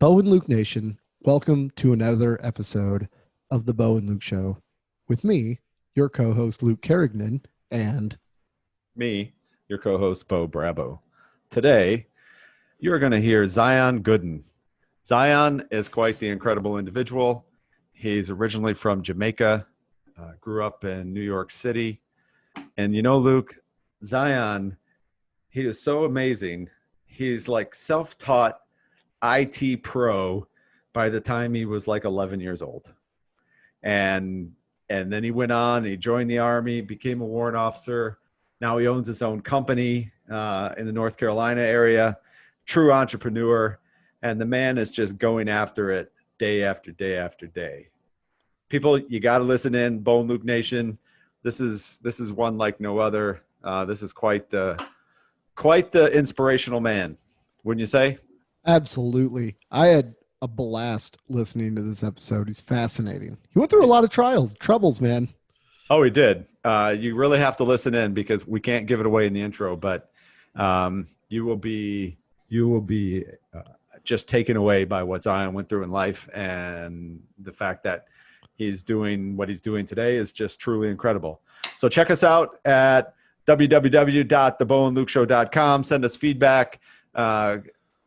Bo and Luke Nation, welcome to another episode of the Bo and Luke Show with me, your co-host Luke Carignan, and Me, your co-host Bo Brabo. Today, you're going to hear Zyon Gooden. Zyon is quite the incredible individual. He's originally from Jamaica, grew up in New York City. And you know, Luke, Zyon, he is so amazing. He's like self-taught IT pro by the time he was like 11 years old. And and then he went on, he joined the Army, became a warrant officer. Now he owns his own company in the North Carolina area, true entrepreneur. And the man is just going after it day after day after day. People, you got to listen in, Bone Luke Nation. This is one like no other. This is quite the inspirational man, wouldn't you say? absolutely. I had a blast listening to this episode. He's fascinating. He went through a lot of troubles, man. Oh, he did. You really have to listen in because we can't give it away in the intro, but you will be just taken away by what Zion went through in life, and the fact that he's doing what he's doing today is just truly incredible. So check us out at www.thebowenlukeshow.com. Send us feedback.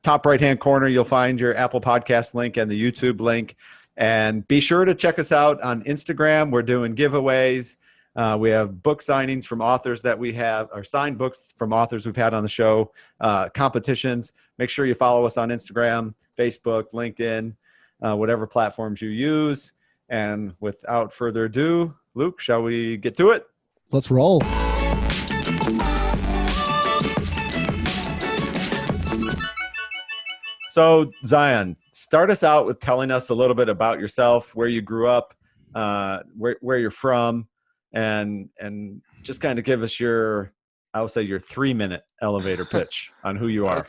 Top right-hand corner, you'll find your Apple Podcast link and the YouTube link. And be sure to check us out on Instagram. We're doing giveaways. We have book signings from authors that we have, or signed books from authors we've had on the show, competitions. Make sure you follow us on Instagram, Facebook, LinkedIn, whatever platforms you use. And without further ado, Luke, shall we get to it? Let's roll. So, Zion, start us out with telling us a little bit about yourself, where you grew up, where you're from, and just kind of give us your 3-minute elevator pitch on who you are.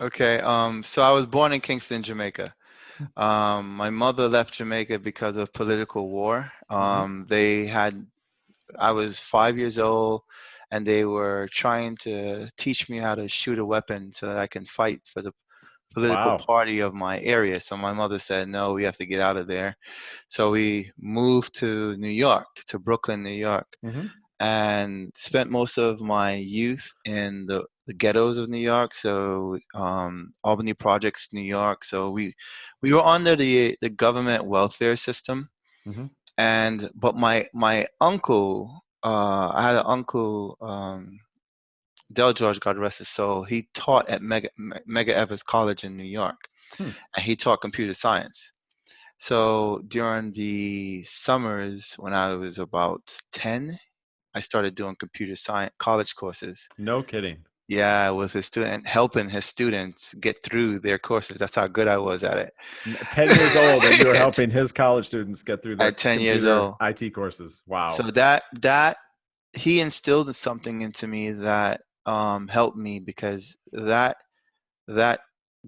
Okay. So I was born in Kingston, Jamaica. My mother left Jamaica because of political war. I was 5 years old, and they were trying to teach me how to shoot a weapon so that I can fight for the political Wow. party of my area. So my mother said, no, we have to get out of there. So we moved to New York, to Brooklyn, New York, and spent most of my youth in the ghettos of New York. So Albany Projects, New York. So we were under the government welfare system. But my uncle, I had an uncle, Del George, God rest his soul. He taught at Mega Evers College in New York, and he taught computer science. So during the summers when I was about 10, I started doing computer science college courses. No kidding. Yeah, with his student, helping his students get through their courses. That's how good I was at it. 10 years old, and you were helping his college students get through their At 10 years old. IT courses. Wow. So that he instilled something into me that helped me, because that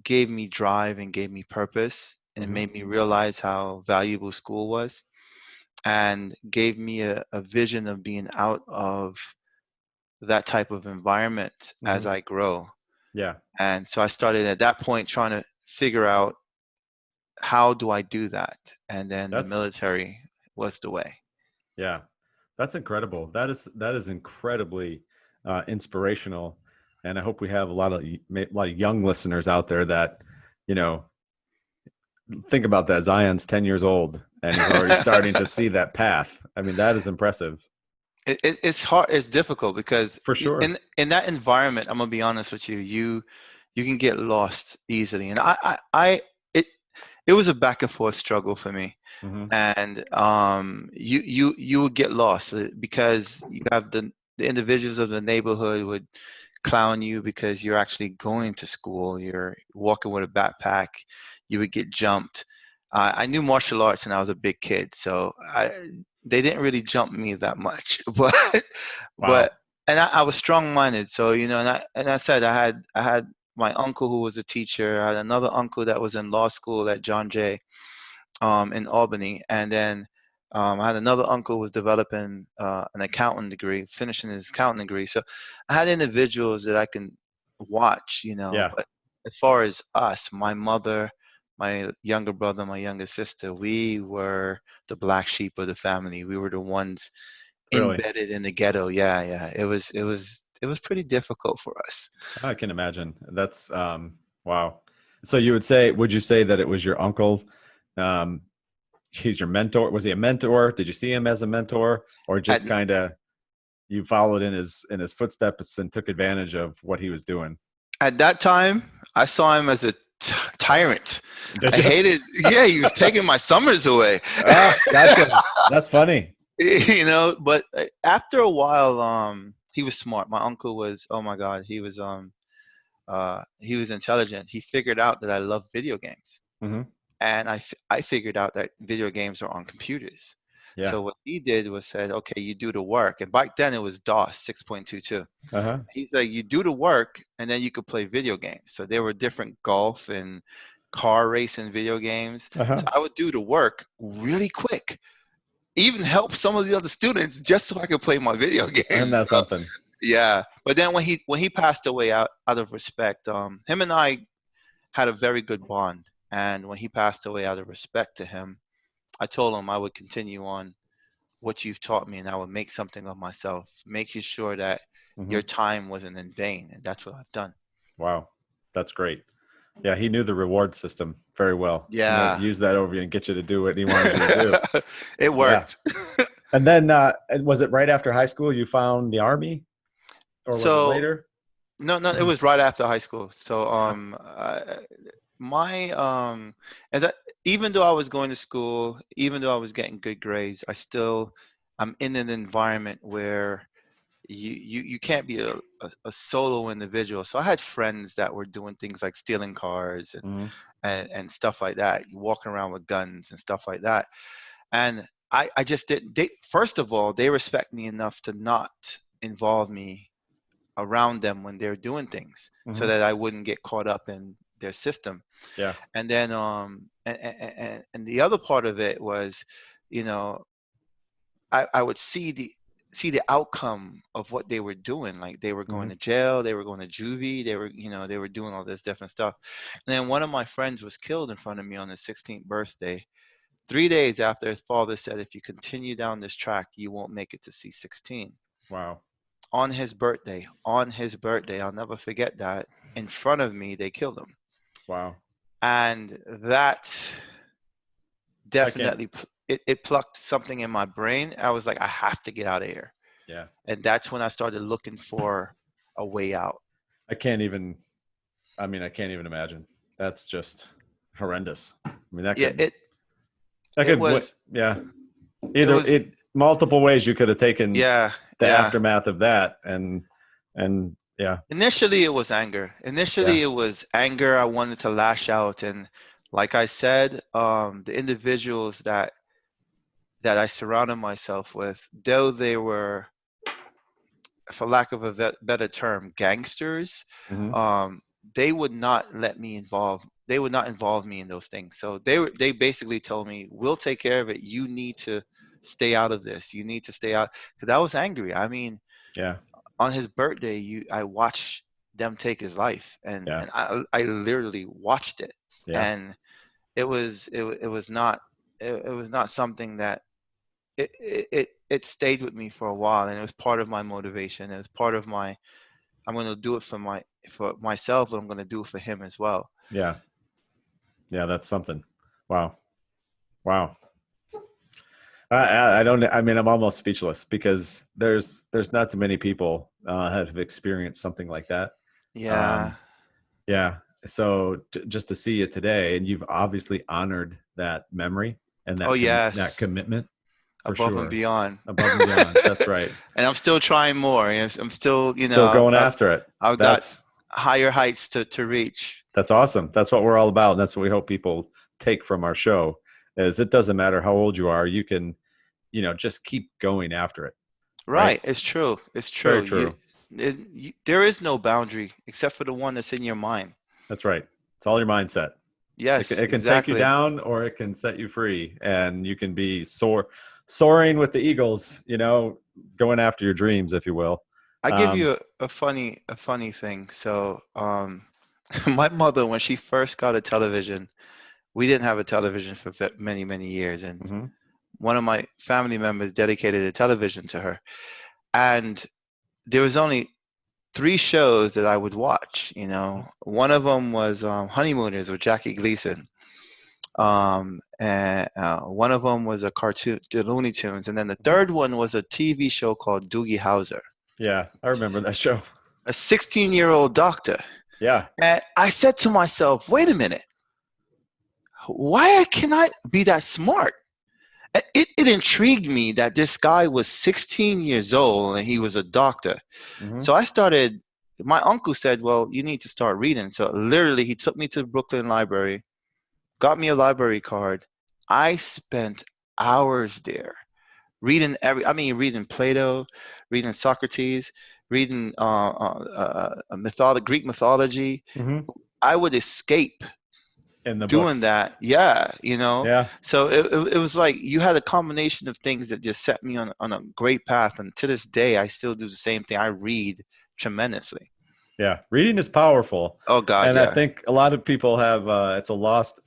gave me drive and gave me purpose, and it made me realize how valuable school was, and gave me a vision of being out of that type of environment as I grow. Yeah. And so I started at that point trying to figure out, how do I do that? And then the military was the way. Yeah. That's incredible. That is incredibly inspirational. And I hope we have a lot of young listeners out there that, think about that. Zion's 10 years old and he's already starting to see that path. I mean, that is impressive. It's hard. It's difficult because for sure in that environment, I'm gonna be honest with you. You can get lost easily, and it was a back and forth struggle for me. And you would get lost because you have the individuals of the neighborhood would clown you because you're actually going to school. You're walking with a backpack. You would get jumped. I knew martial arts and I was a big kid, so they didn't really jump me that much, but I was strong-minded. So and I said I had my uncle who was a teacher. I had another uncle that was in law school at John Jay, in Albany, and then I had another uncle who was developing an accounting degree, finishing his accounting degree. So I had individuals that I can watch, Yeah. But as far as us, my mother, my younger brother, my younger sister, we were the black sheep of the family. We were the ones Really? embedded in the ghetto. Yeah, yeah. It was pretty difficult for us. I can imagine. That's wow. So would you say that it was your uncle? Um, he's your mentor. Was he a mentor? Did you see him as a mentor, or At just kind of you followed in his footsteps and took advantage of what he was doing? at that time, I saw him as a tyrant. Did I you? hated. Yeah, he was taking my summers away. Ah, gotcha. That's funny. But after a while, he was smart. My uncle was. Oh my God, he was intelligent. He figured out that I love video games. Hmm. And I figured out that video games are on computers. Yeah. So what he did was said, okay, you do the work. And back then it was DOS 6.22. Uh-huh. He's like, you do the work and then you could play video games. So there were different golf and car racing video games. Uh-huh. So I would do the work really quick, even help some of the other students just so I could play my video games. Isn't that something? Yeah. But then when he passed away out of respect, him and I had a very good bond. And when he passed away, out of respect to him, I told him I would continue on what you've taught me and I would make something of myself, making sure that Hmm. your time wasn't in vain. And that's what I've done. Wow. That's great. Yeah, he knew the reward system very well. Yeah. Use that over you and get you to do what he wanted you to do. It worked. Yeah. And then was it right after high school you found the Army? Or was it later? No, it was right after high school. So and that, even though I was going to school, even though I was getting good grades, I'm in an environment where you can't be a solo individual. So I had friends that were doing things like stealing cars and stuff like that. You walking around with guns and stuff like that. And I just didn't. First of all, they respect me enough to not involve me around them when they're doing things, so that I wouldn't get caught up in their system. Yeah. And then and the other part of it was, I would see the outcome of what they were doing. Like they were going to jail, they were going to juvie, they were doing all this different stuff. And then one of my friends was killed in front of me on his 16th birthday, 3 days after his father said, if you continue down this track, you won't make it to C16. Wow. On his birthday, I'll never forget that. In front of me, they killed him. Wow. And that definitely, it plucked something in my brain. I was like, I have to get out of here. Yeah. And that's when I started looking for a way out. I can't even imagine. That's just horrendous. I mean, either multiple ways you could have taken the aftermath of that. And yeah. Initially it was anger. I wanted to lash out. And like I said, the individuals that I surrounded myself with, though they were, for lack of a better term, gangsters, they would not let me involve. They would not involve me in those things. So they basically told me, "We'll take care of it. You need to stay out of this. You need to stay out." Because I was angry. I mean, yeah. On his birthday, I watched them take his life, and I literally watched it, and it was not something that it stayed with me for a while, and it was part of my motivation. It was part of my, I'm going to do it for myself, but I'm going to do it for him as well. Yeah. Yeah, that's something. Wow. I'm almost speechless because there's not too many people have experienced something like that. Yeah. Yeah. So just to see it today, and you've obviously honored that memory and that that commitment. Above and beyond. Above and beyond. That's right. And I'm still trying more. I'm still, still going after it. I've got higher heights to reach. That's awesome. That's what we're all about. And that's what we hope people take from our show is it doesn't matter how old you are. You can, just keep going after it. Right. It's true. It's true. Very true. There is no boundary except for the one that's in your mind. That's right. It's all your mindset. Yes, it can take you down or it can set you free, and you can be soaring with the eagles, going after your dreams, if you will. I give you a funny thing. So, my mother, when she first got a television, we didn't have a television for many, many years. And Mm-hmm. one of my family members dedicated a television to her. And there was only 3 shows that I would watch, you know. One of them was Honeymooners with Jackie Gleason. And one of them was a cartoon, the Looney Tunes. And then the third one was a TV show called Doogie Howser. Yeah, I remember that show. A 16-year-old doctor. Yeah. And I said to myself, wait a minute. Why can I be that smart? It intrigued me that this guy was 16 years old and he was a doctor. Mm-hmm. So my uncle said, well, you need to start reading. So literally he took me to the Brooklyn Library, got me a library card. I spent hours there reading reading Plato, reading Socrates, reading Greek mythology. Mm-hmm. I would escape In the doing books. that. Yeah, you know. Yeah. So it was like you had a combination of things that just set me on a great path. And to this day, I still do the same thing. I read tremendously. Yeah, reading is powerful. Oh God, and yeah. I think a lot of people have it's a lost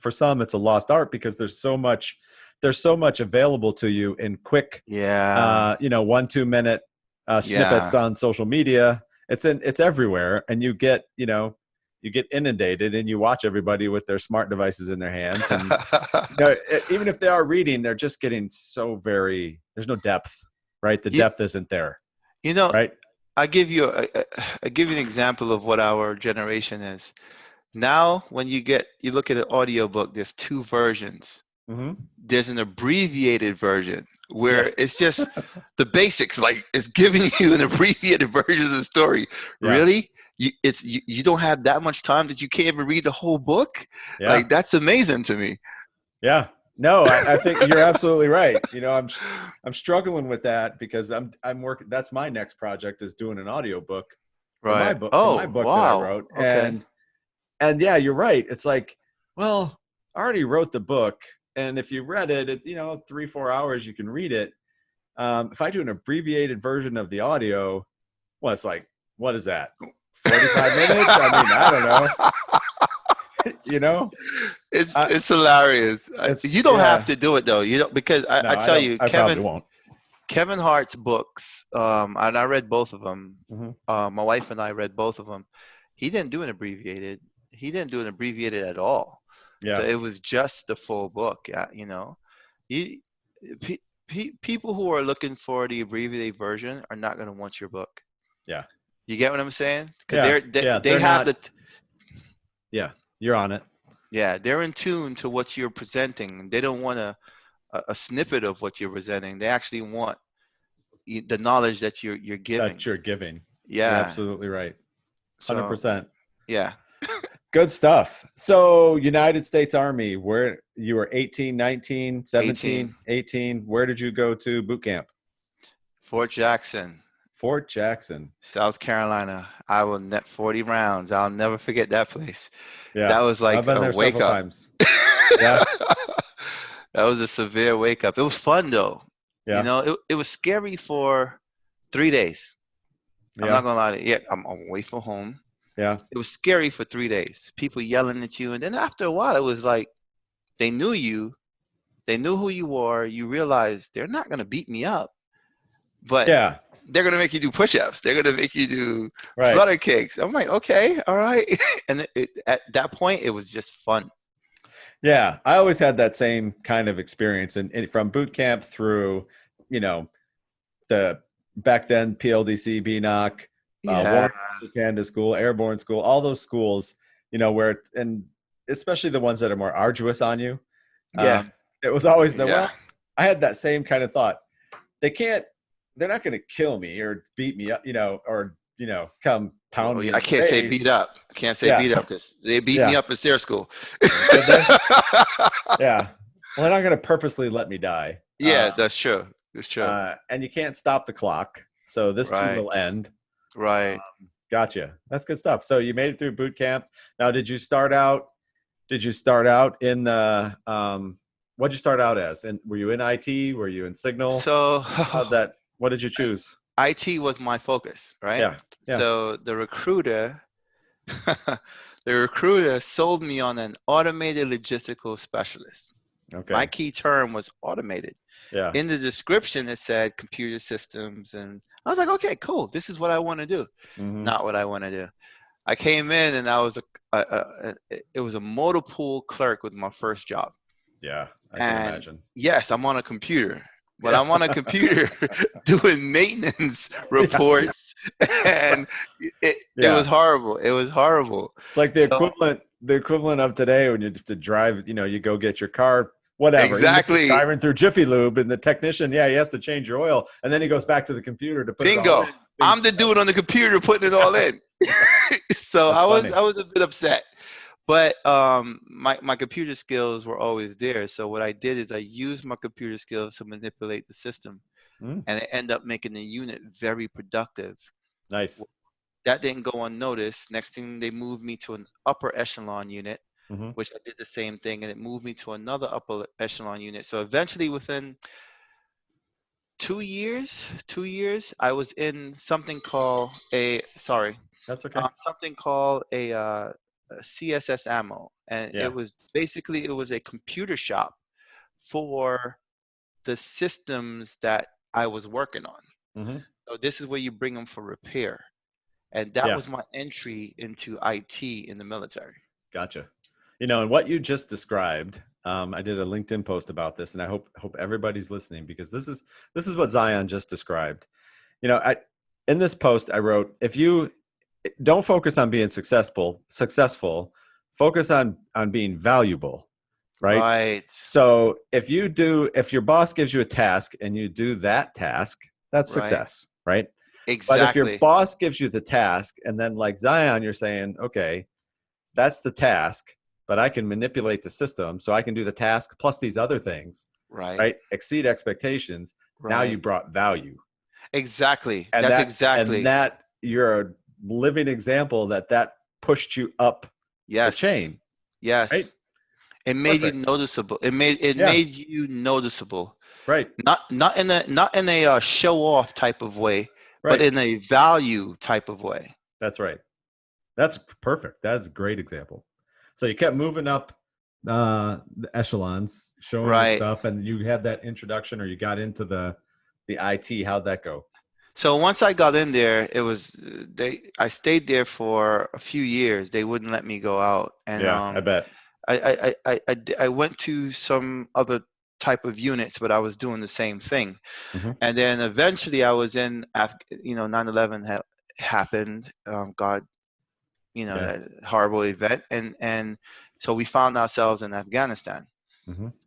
art because there's so much available to you in quick 1-2 minute snippets on social media. It's everywhere, and you get inundated, and you watch everybody with their smart devices in their hands, and even if they are reading, they're just getting there's no depth, right? The depth isn't there, right? I give you an example of what our generation is. Now, when you look at an audiobook, there's 2 versions. Mm-hmm. There's an abbreviated version where it's just the basics, like it's giving you an abbreviated version of the story. Yeah. Really? You don't have that much time that you can't even read the whole book? Yeah. Like, that's amazing to me. Yeah. No, I think you're absolutely right. I'm struggling with that because I'm working. That's my next project, is doing an audiobook for my book. For my book that I wrote. Okay. And yeah, you're right. It's like, well, I already wrote the book, and if you read it, 3-4 hours you can read it. If I do an abbreviated version of the audio, well, it's like, what is that? 45 minutes? I mean, I don't know. It's hilarious. You don't have to do it though. You don't, because I tell you, I probably won't. Kevin Hart's books, and I read both of them. Mm-hmm. My wife and I read both of them. He didn't do an abbreviated. He didn't do an abbreviated at all. Yeah. So it was just the full book. Yeah, people who are looking for the abbreviated version are not going to want your book. Yeah. You get what I'm saying? Because they have the. Yeah. You're on it. Yeah, they're in tune to what you're presenting. They don't want a snippet of what you're presenting. They actually want the knowledge that you're giving. That you're giving. Yeah. You're absolutely right. 100%. So, yeah. Good stuff. So, United States Army, where you were 18, 19, 17, 18. Where did you go to boot camp? Fort Jackson. Fort Jackson, South Carolina. I will net 40 rounds. I'll never forget that place. Yeah, that was like I've been a there wake up. Times. Yeah, that was a severe wake up. It was fun though. Yeah, it was scary for 3 days. I'm not gonna lie to you. Yeah, I'm away from home. Yeah, it was scary for 3 days. People yelling at you, and then after a while, it was like they knew you, they knew who you were. You realized they're not gonna beat me up, but yeah. They're going to make you do push-ups. They're going to make you do flutter kicks. I'm like, okay, all right. And at that point, it was just fun. Yeah, I always had that same kind of experience. And from boot camp through, the back then PLDC, BNOC, Canada School, Airborne School, all those schools, where, and especially the ones that are more arduous on you. Yeah. It was always well, I had that same kind of thought. They're not going to kill me or beat me up, or come pound me. I can't say beat up. I can't say beat up because they beat me up in SEER school. Yeah. Well, they're not going to purposely let me die. Yeah, that's true. It's true. And you can't stop the clock. So this too will end. Right. Gotcha. That's good stuff. So you made it through boot camp. Now, did you start out in the, what'd you start out as? And were you in IT? Were you in Signal? So what did you choose? IT was my focus, right? Yeah. So the recruiter The recruiter sold me on an automated logistical specialist. Okay. My key term was automated. Yeah. In the description, it said computer systems. And I was like, okay, cool. This is what I want to do. Mm-hmm. Not what I want to do. I came in and I was it was a motor pool clerk with my first job. Yeah, I can imagine. Yes, I'm on a computer, but Yeah. I'm on a computer doing maintenance reports, and it was horrible. It was horrible. It's like the equivalent of today when you have to drive. You go get your car, whatever. Exactly. Driving through Jiffy Lube, and the technician, he has to change your oil, and then he goes back to the computer to put it all in. I'm the dude on the computer putting it all in. So I was a bit upset, but my computer skills were always there. So what I did is I used my computer skills to manipulate the system, and it ended up making the unit very productive. Nice. That didn't go unnoticed. Next thing, they moved me to an upper echelon unit, which I did the same thing, and it moved me to another upper echelon unit. So eventually, within 2 years, I was in something called That's okay. something called a CSS ammo, and it was basically a computer shop for the systems that I was working on. So this is where you bring them for repair, and that was my entry into IT in the military. Gotcha. And what you just described, I did a LinkedIn post about this, and I hope everybody's listening, because this is what Zyon just described. In this post I wrote, if you don't focus on being successful, focus on being valuable, right? Right. So if your boss gives you a task and you do that task, that's success, right? Exactly. But if your boss gives you the task, and then like Zyon, you're saying, okay, that's the task, but I can manipulate the system so I can do the task plus these other things, right? Exceed expectations. Right. Now you brought value. Exactly. And that you're a living example that pushed you up the chain. Yes. Right? It made you noticeable. It made you noticeable. Right. Not in a show off type of way, but in a value type of way. That's right. That's perfect. That's a great example. So you kept moving up the echelons, showing your stuff, and you had that introduction, or you got into the IT. How'd that go? So once I got in there, I stayed there for a few years. They wouldn't let me go out, and I bet. I went to some other type of units, but I was doing the same thing. And then eventually I was in 9/11 happened. God, that horrible event, and so we found ourselves in Afghanistan.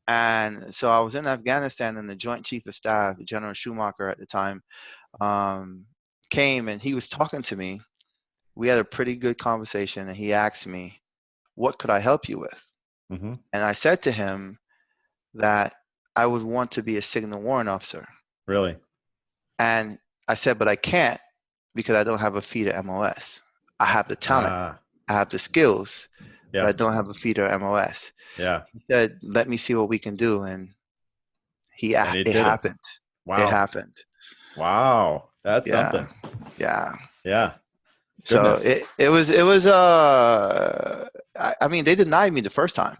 And so I was in Afghanistan, and the Joint Chief of Staff, General Schumacher at the time, came, and he was talking to me. We had a pretty good conversation, and he asked me, what could I help you with? And I said to him that I would want to be a signal warrant officer. Really? And I said, but I can't, because I don't have a feeder MOS. I have the talent, I have the skills, but I don't have a feeder MOS. Yeah. He said, let me see what we can do. And it happened. Wow. It happened. Wow. That's something. Yeah. Yeah. Goodness. So it was I mean, they denied me the first time.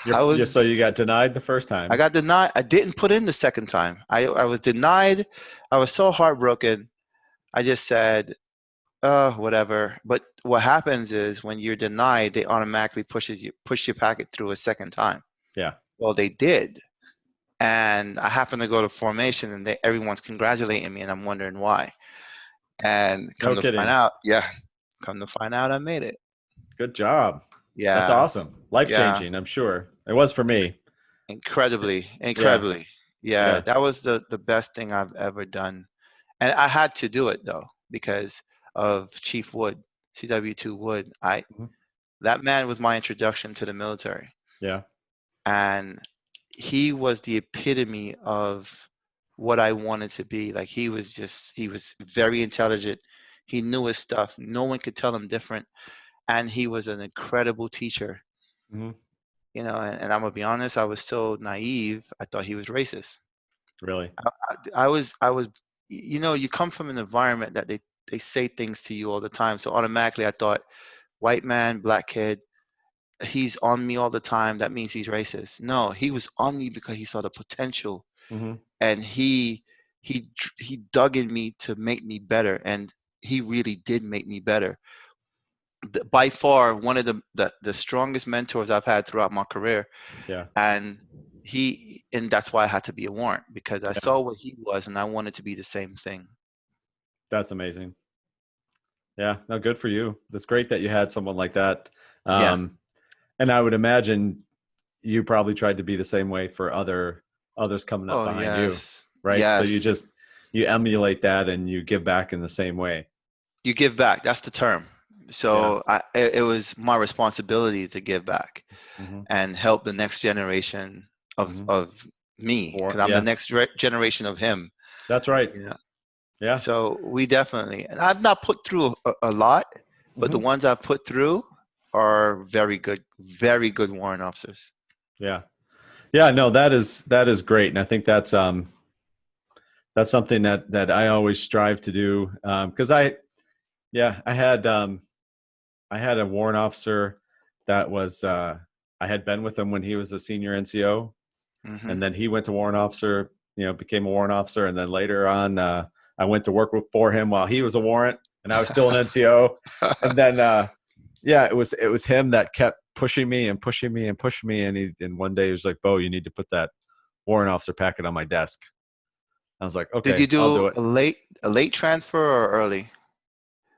So you got denied the first time. I got denied. I didn't put in the second time. I was denied. I was so heartbroken. I just said, whatever. But what happens is when you're denied, they automatically push your packet through a second time. Yeah. Well, they did. And I happened to go to formation, and everyone's congratulating me, and I'm wondering why. And come to find out, I made it. Good job. Yeah. That's awesome. Life-changing, I'm sure. It was for me. Incredibly. Yeah. That was the best thing I've ever done. And I had to do it, though, because of Chief Wood, CW2 Wood. That man was my introduction to the military. Yeah. And he was the epitome of what I wanted to be. Like, he was very intelligent. He knew his stuff. No one could tell him different. And he was an incredible teacher. And I'm gonna be honest, I was so naive. I thought he was racist. Really? I was, you come from an environment that they say things to you all the time. So automatically I thought, white man, black kid, he's on me all the time, that means he's racist. No, he was on me because he saw the potential, Mm-hmm. and he dug in me to make me better, and he really did make me better. By far one of the strongest mentors I've had throughout my career. Yeah. And that's why I had to be a warrant, because I Yeah. saw what he was and I wanted to be the same thing. That's amazing. Yeah. No, good for you. That's great that you had someone like that. Yeah. And I would imagine you probably tried to be the same way for others coming up Oh, behind you, yes. right? So Yes. you emulate that and you give back in the same way. You give back. That's the term. Yeah. So it was my responsibility to give back Mm-hmm. and help the next generation Mm-hmm. of me, because I'm the Yeah, next generation of him. that's right. You know? Yeah. So we definitely, and I've not put through a lot, but the Mm-hmm. ones I've put through are very good warrant officers. Yeah. Yeah. No, that is great. And I think that's something that I always strive to do. Cause I had a warrant officer that was, I had been with him when he was a senior NCO, Mm-hmm. and then he went to warrant officer, became a warrant officer. And then later on, I went to work for him while he was a warrant and I was still an NCO. And then, it was him that kept pushing me and pushing me and pushing me. And one day he was like, "Bo, you need to put that warrant officer packet on my desk." I was like, Did you "Okay, I'll do do it." a late transfer or early?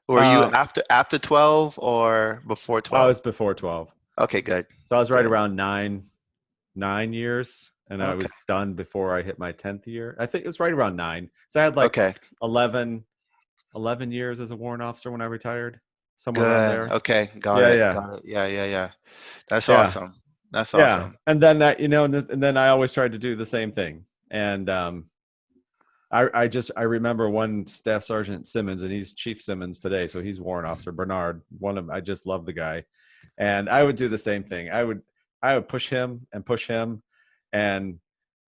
Were you Uh, after 12 or before I 12? was before 12. Okay, good. So I was right Good. around 9 years, and I Okay. was done before I hit my 10th year. I think it was right around 9. So I had like Okay. 11 years as a warrant officer when I retired, somewhere around Good. there. Okay. Got Yeah, it. yeah, Got it. Yeah, yeah, yeah. That's yeah, awesome. That's yeah. awesome. And then and then I always tried to do the same thing. And I remember one Staff Sergeant Simmons, and he's Chief Simmons today, so he's warrant officer Bernard. I just love the guy, and I would do the same thing. I would push him and push him, and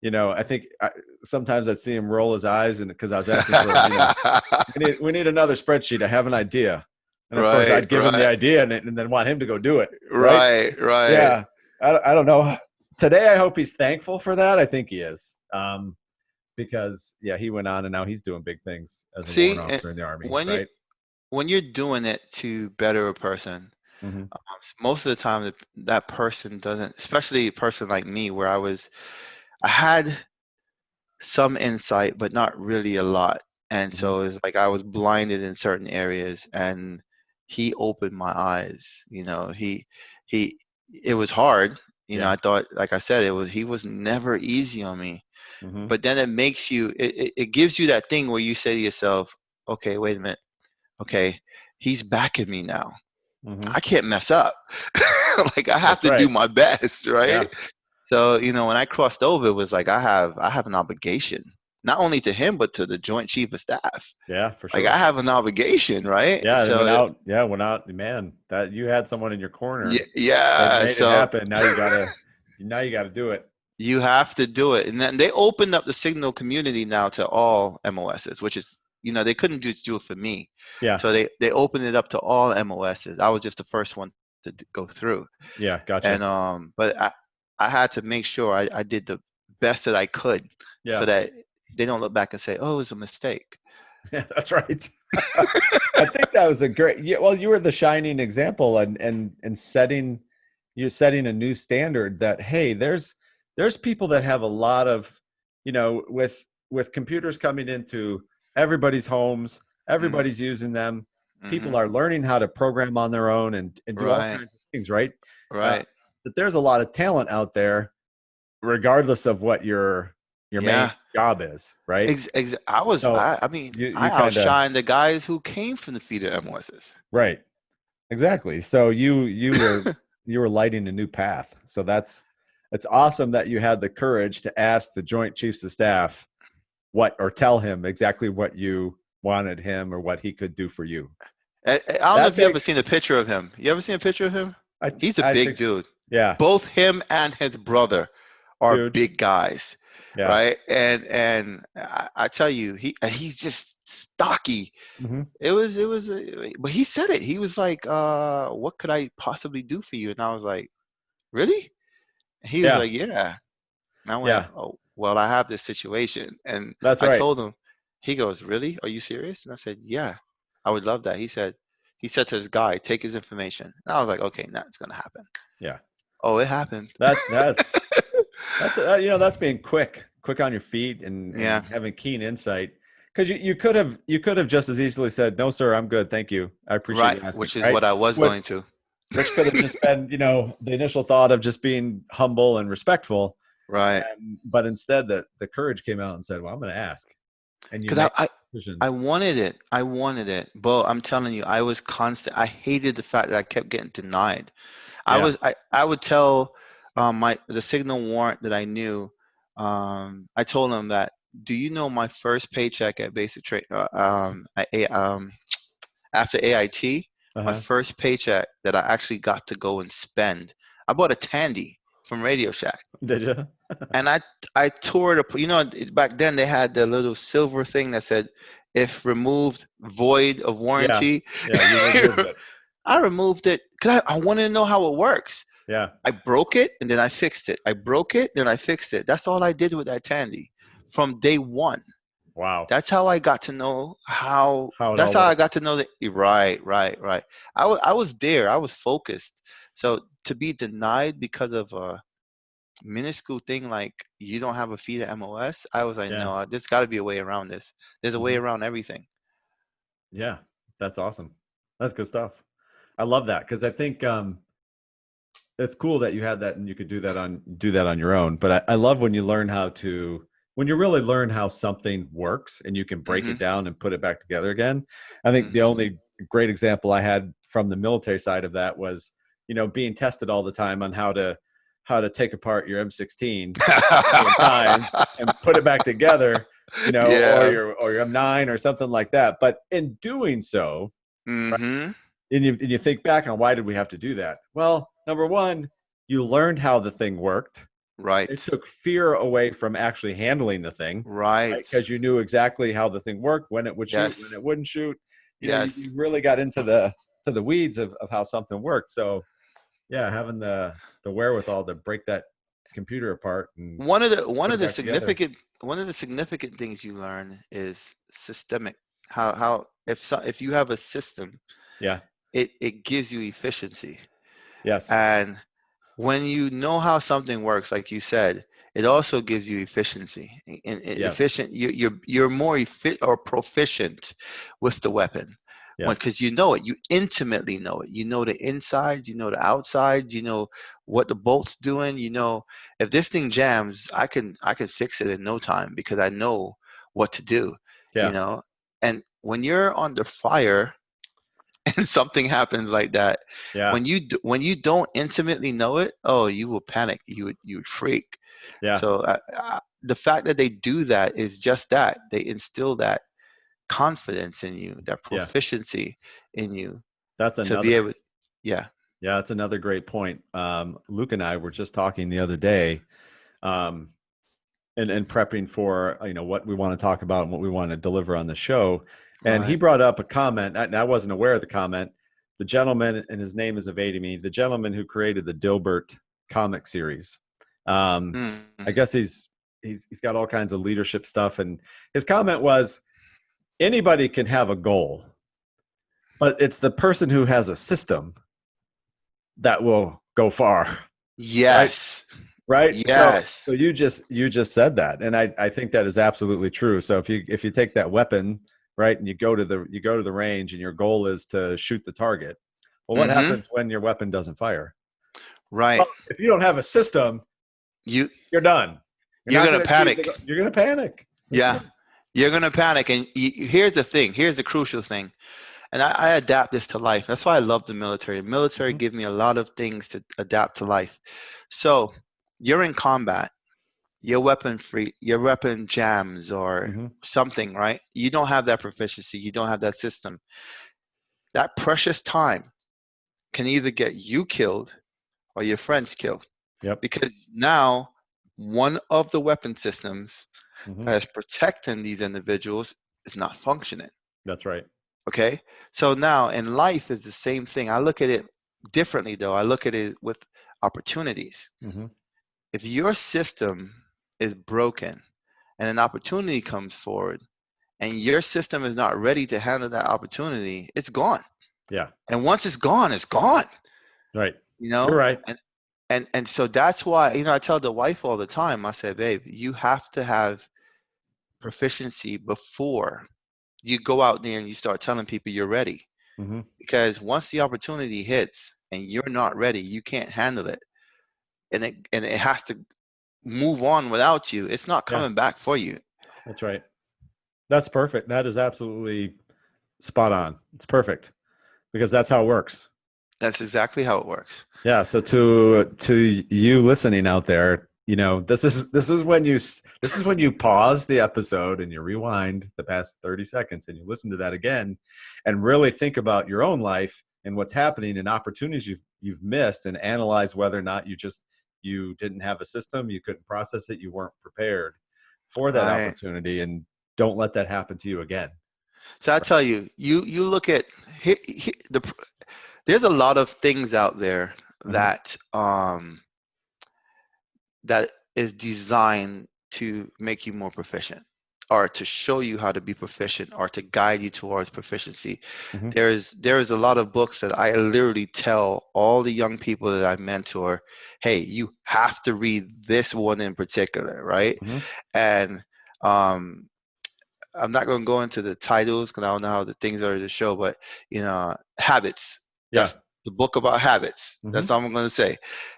I think sometimes I'd see him roll his eyes, and because I was asking for we need another spreadsheet. I have an idea, and of course Right, I'd give him the right, idea, and then want him to go do it. Right? right, right. Yeah. I don't know. Today I hope he's thankful for that. I think he is. Because he went on and now he's doing big things as a warrant See, officer in the Army, when right? you're doing it to better a person, Mm-hmm. most of the time that person doesn't, especially a person like me, where I had some insight, but not really a lot. And Mm-hmm. so it's like I was blinded in certain areas, and he opened my eyes. He it was hard. Yeah. I thought, like I said, he was never easy on me. Mm-hmm. But then it gives you that thing where you say to yourself, okay, wait a minute. Okay, he's backing me now. Mm-hmm. I can't mess up. Like I have That's to do right. my best, Yeah. right? So, when I crossed over, it was like I have an obligation, not only to him, but to the Joint Chief of Staff. Yeah, for Like sure. I have an obligation, right? Yeah, it went So out. Yeah, it went out. Man, that you had someone in your corner that yeah, made it so happen. Now you gotta do it. you have to do it. And then they opened up the Signal community now to all MOSs, which is, they couldn't just do it for me. Yeah. So they opened it up to all MOSs. I was just the first one to go through. Yeah, gotcha. And but I had to make sure I did the best that I could, Yeah. so that they don't look back and say, "Oh, it was a mistake." Yeah, that's right. I think that was a great. Yeah, well, you were the shining example, and you're setting a new standard that, hey, there's people that have a lot of, with computers coming into everybody's homes, Mm-hmm. everybody's using them. People Mm-hmm. are learning how to program on their own and do all Right. kinds of things, right? Right. That there's a lot of talent out there, regardless of what your main Yeah. job is, right? So I mean, I you kind of outshined the guys who came from the feeder MOSs. right. Exactly. So you were lighting a new path. So it's awesome that you had the courage to ask the Joint Chiefs of Staff or tell him exactly what you wanted him or what he could do for you. I don't know That if you ever takes seen a picture of him. You ever seen a picture of him? He's a I big think dude. yeah, Both him and his brother are huge. big guys, Yeah. right? And I tell you, he's just stocky. Mm-hmm. It was, but he said it. He was like, what could I possibly do for you? And I was like, really? And he was Yeah. like, yeah. And I went, Yeah. oh, well, I have this situation. And That's I right. told him, he goes, really? Are you serious? And I said, yeah, I would love that. He said to his guy, take his information. And I was like, okay, now it's going to happen. Yeah. Oh, it happened. That's that's being quick on your feet and Yeah. having keen insight. Because you could have just as easily said, no, sir, I'm good, thank you, I appreciate you Right. asking. Which is Right? what I was going to. Which could have just been, the initial thought of just being humble and respectful. Right. But instead, the courage came out and said, well, I'm going to ask. And you Because made a decision. I wanted it. I wanted it. But I'm telling you, I was constant. I hated the fact that I kept getting denied. Yeah. I would tell the signal warrant that I knew. I told him that, do you know my first paycheck at basic trade after AIT, my first paycheck that I actually got to go and spend, I bought a Tandy from Radio Shack. Did you? And I tore it. Back then they had the little silver thing that said, if removed, void of warranty. Yeah, you removed it. I removed it because I wanted to know how it works. Yeah. I broke it and then I fixed it. I broke it, then I fixed it. That's all I did with that Tandy from day one. Wow. That's how I got to know how that's how I got to know that. Right. I was there. I was focused. So to be denied because of a minuscule thing like you don't have a feed at MOS, I was like, no, there's got to be a way around this. There's a way around everything. Yeah, that's awesome. That's good stuff. I love that because I think it's cool that you had that and you could do that on your own. But I love when you really learn how something works and you can break it down and put it back together again. I think the only great example I had from the military side of that was, being tested all the time on how to take apart your M16 time and put it back together, or your M9 or something like that. But in doing so, right, and you think back on why did we have to do that? Well, number one, you learned how the thing worked. Right. It took fear away from actually handling the thing. Right. Because you knew exactly how the thing worked, when it would shoot, when it wouldn't shoot. You really got into the weeds of how something worked. So yeah, having the wherewithal to break that computer apart. And one of the significant things you learn is systemic. How if you have a system, it gives you efficiency. Yes. And when you know how something works, like you said, it also gives you efficiency. Efficient, you're more proficient with the weapon. Because you know it, you intimately know it. You know the insides, you know the outsides, you know what the bolt's doing. If this thing jams, I can fix it in no time because I know what to do. And when you're under fire and something happens like that, when you don't intimately know it, you will panic. You would freak. So the fact that they do that is just that they instill that confidence in you, that proficiency in you. That's another to be able. That's another great point. Luke and I were just talking the other day, and prepping for what we want to talk about and what we want to deliver on the show. And he brought up a comment, and I wasn't aware of the comment. The gentleman, and his name is evading me, the gentleman who created the Dilbert comic series. I guess he's got all kinds of leadership stuff, and his comment was, anybody can have a goal, but it's the person who has a system that will go far. Yes. Right. Yes. So you just said that, and I think that is absolutely true. So if you take that weapon, right, and you go to the range, and your goal is to shoot the target, well, what happens when your weapon doesn't fire? Right. Well, if you don't have a system, you're done. You're going to panic. You're going to panic. You're going to panic. And here's the thing. Here's the crucial thing. And I adapt this to life. That's why I love the military. The military give me a lot of things to adapt to life. So you're in combat. Your weapon jams or something, right? You don't have that proficiency. You don't have that system. That precious time can either get you killed or your friends killed. Yep. Because now one of the weapon systems that is protecting these individuals is not functioning. That's right. Okay. So now in life is the same thing. I look at it differently though. I look at it with opportunities. Mm-hmm. If your system is broken and an opportunity comes forward and your system is not ready to handle that opportunity, it's gone. Yeah. And once it's gone, it's gone. Right. You You're know? right. And so that's why, I tell the wife all the time, I said, babe, you have to have proficiency before you go out there and you start telling people you're ready. Mm-hmm. Because once the opportunity hits and you're not ready, you can't handle it. And it has to move on without you. It's not Yeah. coming back for you. That's right. That's perfect. That is absolutely spot on. It's perfect because that's how it works. That's exactly how it works. Yeah. So to you listening out there, this is when you pause the episode and you rewind the past 30 seconds and you listen to that again and really think about your own life and what's happening and opportunities you've missed and analyze whether or not you didn't have a system, you couldn't process it, you weren't prepared for that Right. opportunity, and don't let that happen to you again. So I tell you, you look at there's a lot of things out there that that is designed to make you more proficient or to show you how to be proficient or to guide you towards proficiency. Mm-hmm. There is a lot of books that I literally tell all the young people that I mentor, hey, you have to read this one in particular, right? Mm-hmm. And I'm not going to go into the titles because I don't know how the things are to show, but habits. Yeah. That's the book about habits. Mm-hmm. That's all I'm going to say.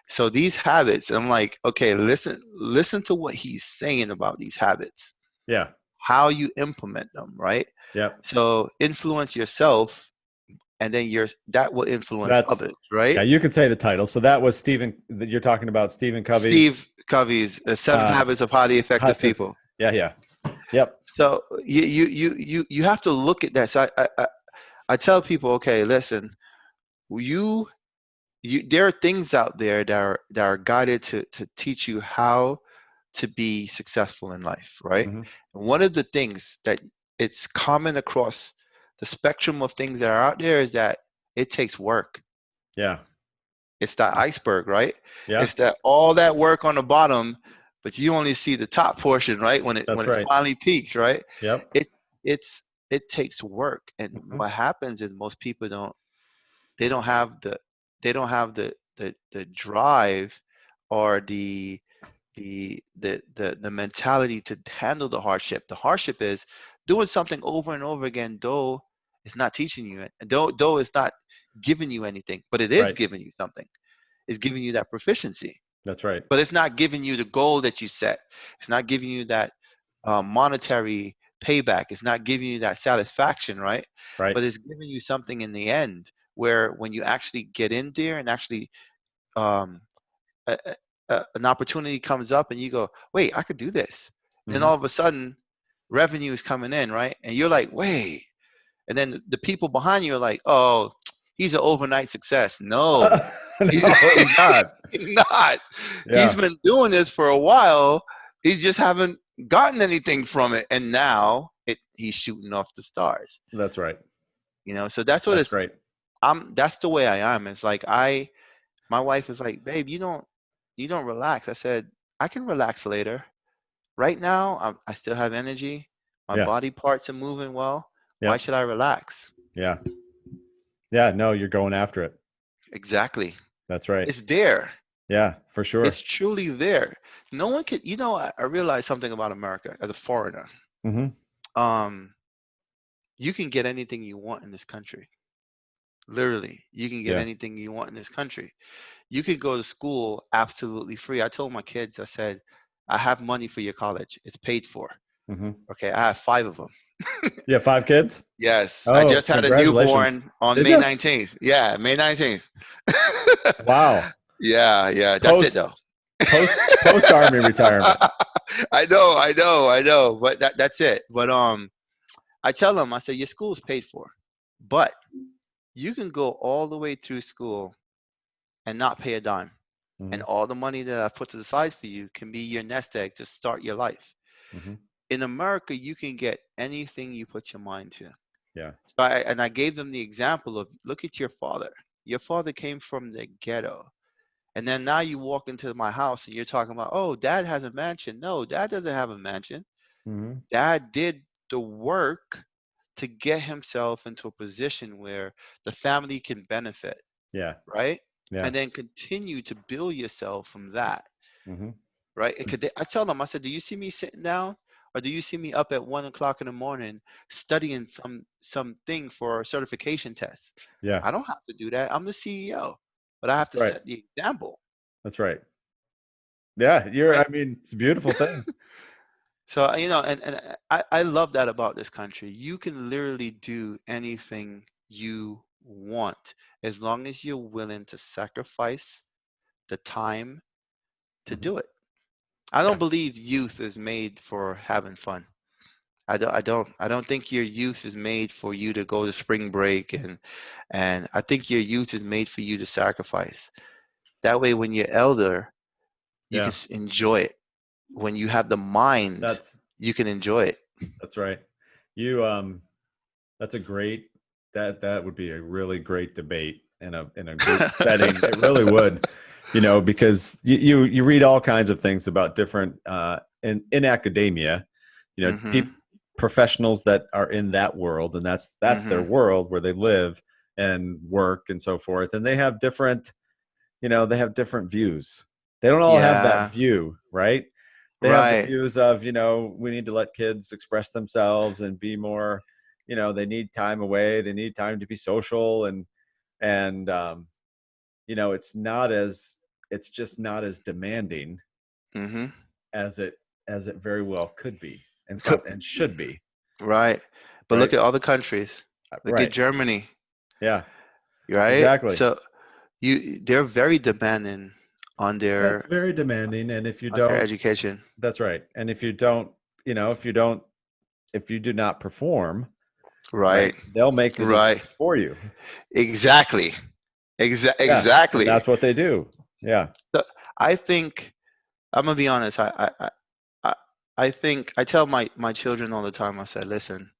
So these habits, I'm like, okay, listen to what he's saying about these habits. Yeah. How you implement them, right? Yeah. So influence yourself, and then that will influence others, right? Yeah, you can say the title. So that was you're talking about Stephen Covey's. Steve Covey's 7 Habits of Highly Effective People. Yeah. Yep. So you have to look at that. So I tell people, okay, listen, there are things out there that are guided to teach you how to be successful in life, right? Mm-hmm. And one of the things that it's common across the spectrum of things that are out there is that it takes work. Yeah. It's that iceberg, right? Yeah. It's that all that work on the bottom, but you only see the top portion, right? When it finally peaks, right? Yep. It takes work, and what happens is most people don't have the drive or the mentality to handle the hardship. The hardship is doing something over and over again, though it's not teaching you it, though it's not giving you anything, but it is giving you something. It's giving you that proficiency. That's right. But it's not giving you the goal that you set. It's not giving you that monetary payback. It's not giving you that satisfaction, right? Right. But it's giving you something in the end where when you actually get in there and actually an opportunity comes up and you go, wait, I could do this. Then all of a sudden revenue is coming in, right? And you're like, wait. And then the people behind you are like, oh, he's an overnight success. No, no, he's not. He's not. Yeah. He's been doing this for a while. He just haven't gotten anything from it. And now he's shooting off the stars. That's right. So that's what that's great. That's the way I am. It's like my wife is like, babe, you don't relax. I said, I can relax later. Right now, I still have energy. My body parts are moving well. Why should I relax? Yeah. Yeah. No, you're going after it. Exactly. That's right. It's there. Yeah, for sure. It's truly there. No one could, I realized something about America as a foreigner. Mm-hmm. You can get anything you want in this country. Literally, you can get anything you want in this country. You could go to school absolutely free. I told my kids, I said, I have money for your college. It's paid for. Mm-hmm. Okay, I have 5 of them. You have 5 kids? Yes. I just had a newborn on May 19th. Yeah, May 19th. Wow. Yeah. That's it though. Post army retirement. I know. But that's it. But I tell them, I say, your school's paid for, but you can go all the way through school and not pay a dime. Mm-hmm. And all the money that I put to the side for you can be your nest egg to start your life. Mm-hmm. in America, you can get anything you put your mind to. Yeah. So I gave them the example of, look at your father. Your father came from the ghetto. And then now you walk into my house and you're talking about, oh, dad has a mansion. No, dad doesn't have a mansion. Mm-hmm. Dad did the work to get himself into a position where the family can benefit, Yeah. right? Yeah. And then continue to build yourself from that, Mm-hmm. right? I tell them, I said, do you see me sitting down, or do you see me up at 1 o'clock in the morning studying something for a certification test? Yeah. I don't have to do that. I'm the CEO, but I have to Right. set the example, That's right. Yeah. right? I mean, it's a beautiful thing. So, and I love that about this country. You can literally do anything you want as long as you're willing to sacrifice the time to Mm-hmm. do it. I Yeah. don't believe youth is made for having fun. I don't think your youth is made for you to go to spring break, and I think your youth is made for you to sacrifice. That way, when you're elder, you can Yeah. enjoy it. When you have the mind, That's you can enjoy it. that's right. You that's a great that would be a really great debate in a group setting. It really would, because you read all kinds of things about different in academia, Mm-hmm. professionals that are in that world, and that's their Mm-hmm. world where they live and work and so forth, and they have different views. They don't all have that Yeah. view, right? They have the Right. views of, we need to let kids express themselves and be more, they need time away, they need time to be social, and it's just not as demanding Mm-hmm. as it very well could be Could, and should be, right. But right? look at all the countries. Look at Right. Germany, Yeah, right? exactly. So they're very demanding on That's their very demanding, and if you on their don't, education. that's right. And if you don't, if you do not perform, right, Right. they'll make the decision Right. for you. Exactly. Yeah, and Exactly. that's what they do. Yeah. So I think I'm gonna be honest. I I think I tell my children all the time. I said, listen,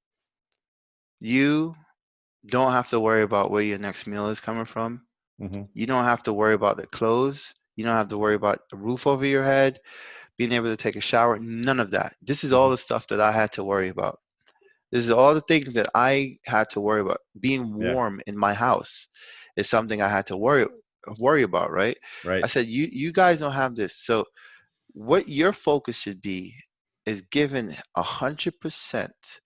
you don't have to worry about where your next meal is coming from. Hmm. You don't have to worry about the clothes. You don't have to worry about a roof over your head, being able to take a shower. None of that. This is all Hmm. the stuff that I had to worry about. This is all the things that I had to worry about. Being Yeah. warm in my house is something I had to worry about, right? I Right. said, you guys don't have this. So what your focus should be is giving 100%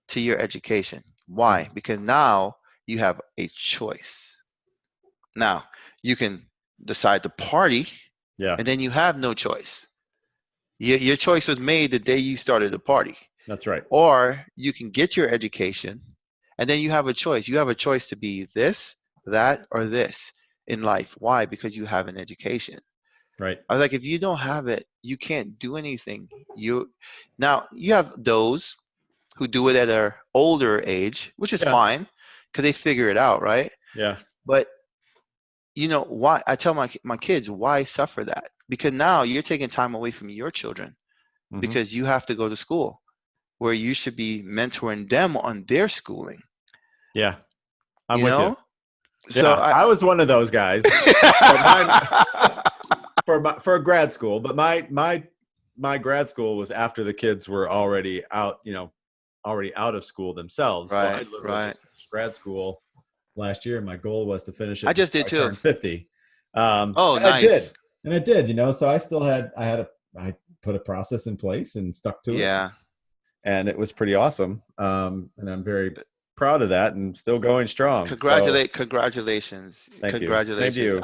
to your education. Why? Mhm. Because now you have a choice. Now you can decide to party, Yeah. and then you have no choice. Your choice was made the day you started the party. That's right. Or you can get your education, and then you have a choice. You have a choice to be this, that, or this in life. Why? Because you have an education. Right. I was like, if you don't have it, you can't do anything. You have those who do it at an older age, which is Yeah. fine because they figure it out, right? Yeah. But why? I tell my kids, why suffer that? Because now you're taking time away from your children Hmm. because you have to go to school where you should be mentoring them on their schooling. Yeah. I'm You with you. know, so Yeah. I was one of those guys, but mine for grad school, but my grad school was after the kids were already out of school themselves. So I right, literally right. just finished grad school last year. My goal was to finish I it just before did I too. turned 50. Oh, And I nice. did. So I put a process in place and stuck to it. Yeah. And it was pretty awesome. And I'm very proud of that and still going strong. So Congratulations. thank you. Same to Congratulations. you.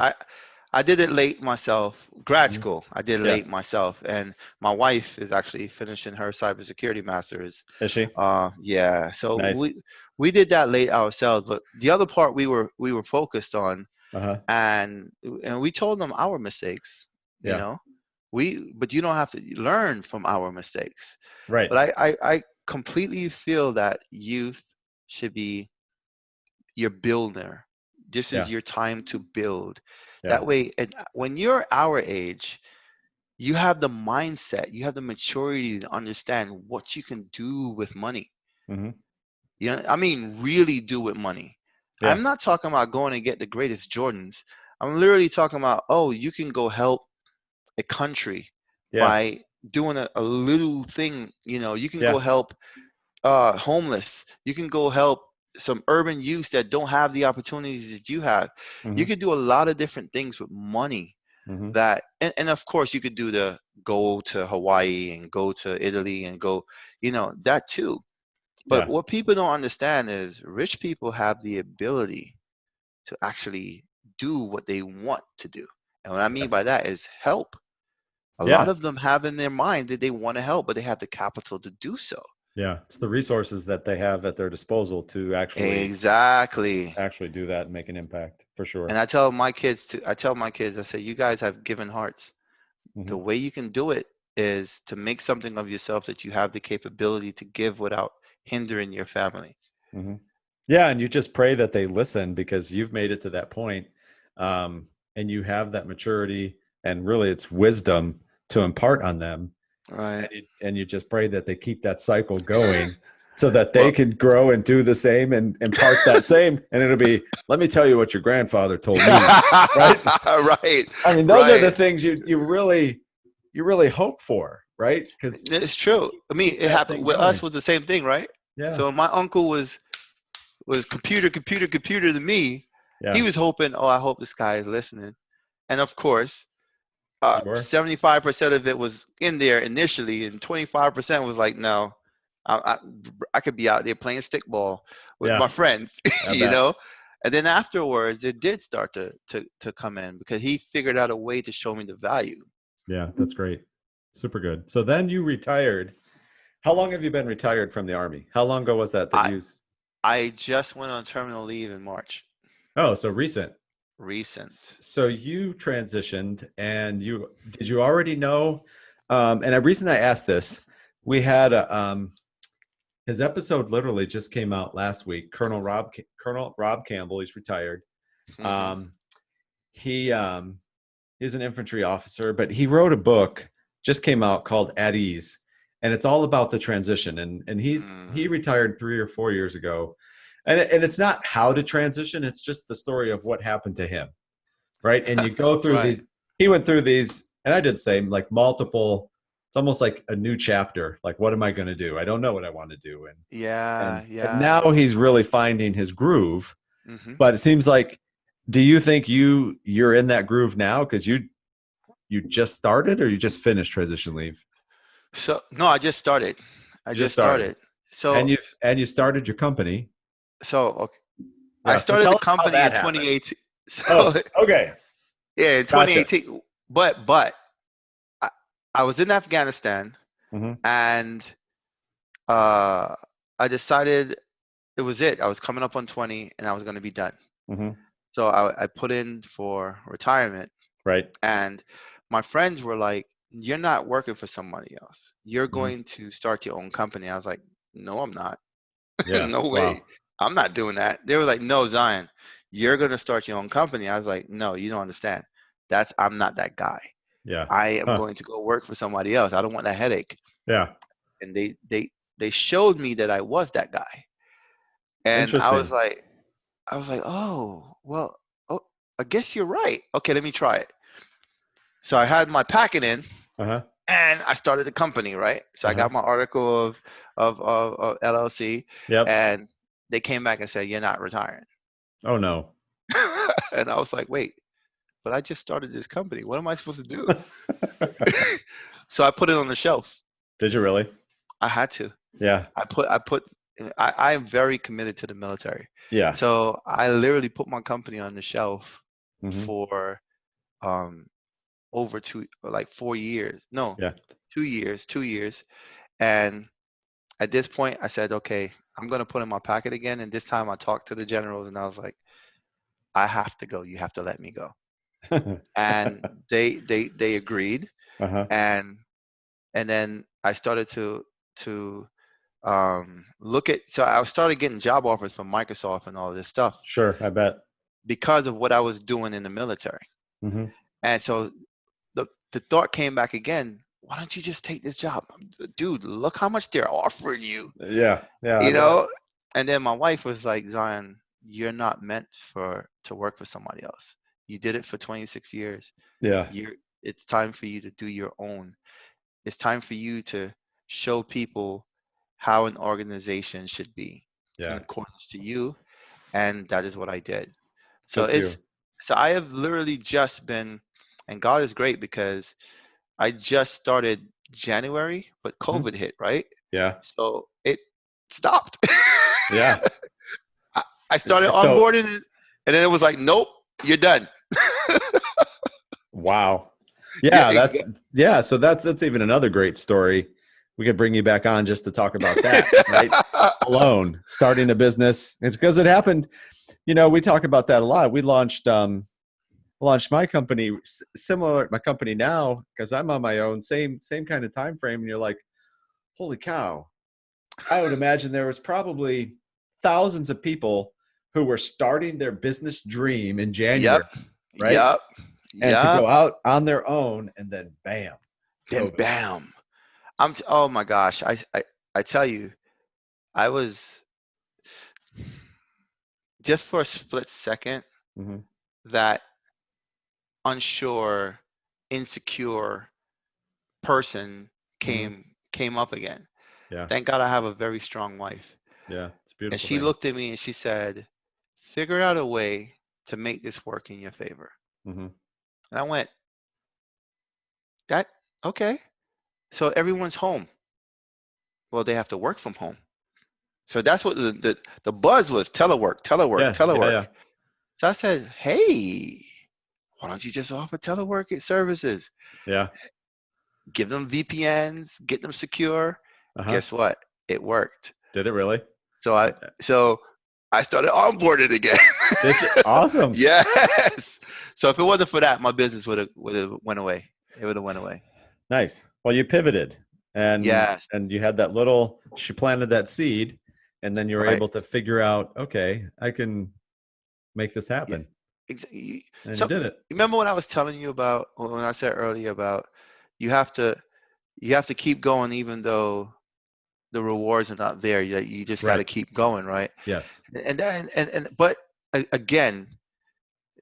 I did it late myself. Grad Mhm. school. I did it Yeah. late myself, and my wife is actually finishing her cybersecurity master's. Is she? Yeah. So Nice. we did that late ourselves, but the other part we were focused on, Uh-huh. and we told them our mistakes. You Yeah. know, but you don't have to learn from our mistakes. Right. But I completely feel that youth should be your builder. This is Yeah. your time to build. Yeah. That way, and when you're our age, you have the mindset, you have the maturity to understand what you can do with money. Mm-hmm. You know, I mean, really do with money. Yeah. I'm not talking about going and get the greatest Jordans. I'm literally talking about, oh, you can go help a country by doing a little thing. You know, you can go help homeless. You can go help some urban youth that don't have the opportunities that you have. Mm-hmm. You could do a lot of different things with money. Mm-hmm. That and of course you could do the go to Hawaii and go to Italy and go, you know, that too. But what people don't understand is rich people have the ability to actually do what they want to do. And what I mean by that is help. A lot of them have in their mind that they want to help, but they have the capital to do so. Yeah, it's the resources that they have at their disposal to actually do that and make an impact, for sure. And I tell my kids, I say, you guys have given hearts. Mm-hmm. The way you can do it is to make something of yourself that you have the capability to give without hindering your family. Mm-hmm. Yeah, and you just pray that they listen, because you've made it to that point, and you have that maturity, and really it's wisdom to impart on them. Right. And you just pray that they keep that cycle going so that they can grow and do the same and impart that same. And it'll be, let me tell you what your grandfather told me. Right? Right. I mean, those are the things you really hope for, right? Because it's true. I mean, it happened with us was the same thing, right? Yeah. So my uncle was computer to me. Yeah. He was hoping, I hope this guy is listening. And of course, 75% of it was in there initially, and 25% was like, no, I could be out there playing stickball with my friends, you know? And then afterwards, it did start to come in, because he figured out a way to show me the value. Yeah, that's great. Super good. So then you retired. How long have you been retired from the Army? How long ago was that I just went on terminal leave in March. Oh, so recent. So you transitioned, and did you already know? And the reason I asked this, we had his episode literally just came out last week. Colonel Rob Campbell, he's retired. Mm-hmm. He's an infantry officer, but he wrote a book, just came out, called At Ease, and it's all about the transition. And he retired 3 or 4 years ago. And it's not how to transition. It's just the story of what happened to him. Right. And you go through these, he went through these, and I did the same, like multiple, it's almost like a new chapter. Like, what am I going to do? I don't know what I want to do. And now he's really finding his groove. Mm-hmm. But it seems like, do you think you're in that groove now? Because you just started, or you just finished transition leave? So no, I just started. I just started. So and you started your company. So okay. I started the company in 2018. So, okay. Yeah, in 2018. Gotcha. But I was in Afghanistan, mm-hmm. and I decided it was it. I was coming up on 20, and I was going to be done. Mm-hmm. So I put in for retirement. Right. And my friends were like, "You're not working for somebody else. You're going to start your own company." I was like, "No, I'm not. Yeah. No way. Wow. I'm not doing that." They were like, "No, Zyon, you're going to start your own company." I was like, "No, you don't understand. I'm not that guy. Yeah. I am going to go work for somebody else. I don't want that headache." Yeah. And they showed me that I was that guy. And I was like, "Oh, well, I guess you're right. Okay, let me try it." So I had my packet in, and I started the company, right? So I got my article of LLC, and they came back and said, "You're not retiring." Oh no. And I was like, "Wait, but I just started this company. What am I supposed to do?" So I put it on the shelf. Did you really? I had to. Yeah. I am very committed to the military. Yeah. So I literally put my company on the shelf for over 4 years. No, 2 years. 2 years. And at this point I said, okay, I'm going to put in my packet again. And this time I talked to the generals, and I was like, I have to go. You have to let me go. And they agreed. And then I started to look at, so I started getting job offers from Microsoft and all this stuff. Sure, I bet. Because of what I was doing in the military. Mm-hmm. And so the the thought came back again. Why don't you just take this job? Dude, look how much they're offering you, Yeah. Yeah. I you love know? And then my wife was like, Zion, you're not meant to work for somebody else. You did it for 26 years. Yeah. It's time for you to do your own. It's time for you to show people how an organization should be in Yeah. accordance to you. And that is what I did. So Good for you. so I have literally just been, and God is great because I just started January, but Mhm. COVID hit, right? Yeah. So it stopped. Yeah. I started So, onboarding it, and then it was like, nope, you're done. wow. Yeah, Yeah. exactly. So that's even another great story. We could bring you back on just to talk about that, right? Alone, starting a business. It's because it happened. We talk about that a lot. We launched my company similar my company now because I'm on my own, same kind of time frame. And you're like, holy cow. I would imagine there was probably thousands of people who were starting their business dream in Yep, January, right? yep, And to yep. go out on their own and then bam, Then COVID. bam. Oh my gosh. I tell you, I was just for a split second Mm-hmm. that unsure, insecure person Mm-hmm. came up again. Yeah. Thank God I have a very strong wife. Yeah. It's a And beautiful she thing. looked at me and she said, figure out a way to make this work in your favor. Mm-hmm. And I went, that okay. So everyone's home. Well, they have to work from home. So that's what the buzz was, telework, telework, Yeah. Yeah. telework. Yeah. So I said, hey, why don't you just offer telework services? Yeah. Give them VPNs, get them secure. Uh-huh. Guess what? It worked. Did it really? So I started onboarding again. Did you? Awesome. Yes. So if it wasn't for that, my business would have went away. It would have went away. Nice. Well, you pivoted and Yes. you had that little, she planted that seed and then you were Right. able to figure out, okay, I can make this Yeah. happen. Exactly. And you So did it. remember when I was telling you about when I said earlier about you have to you have to keep going even though the rewards are not there. You just got to Right. keep going, right? Yes. And but again,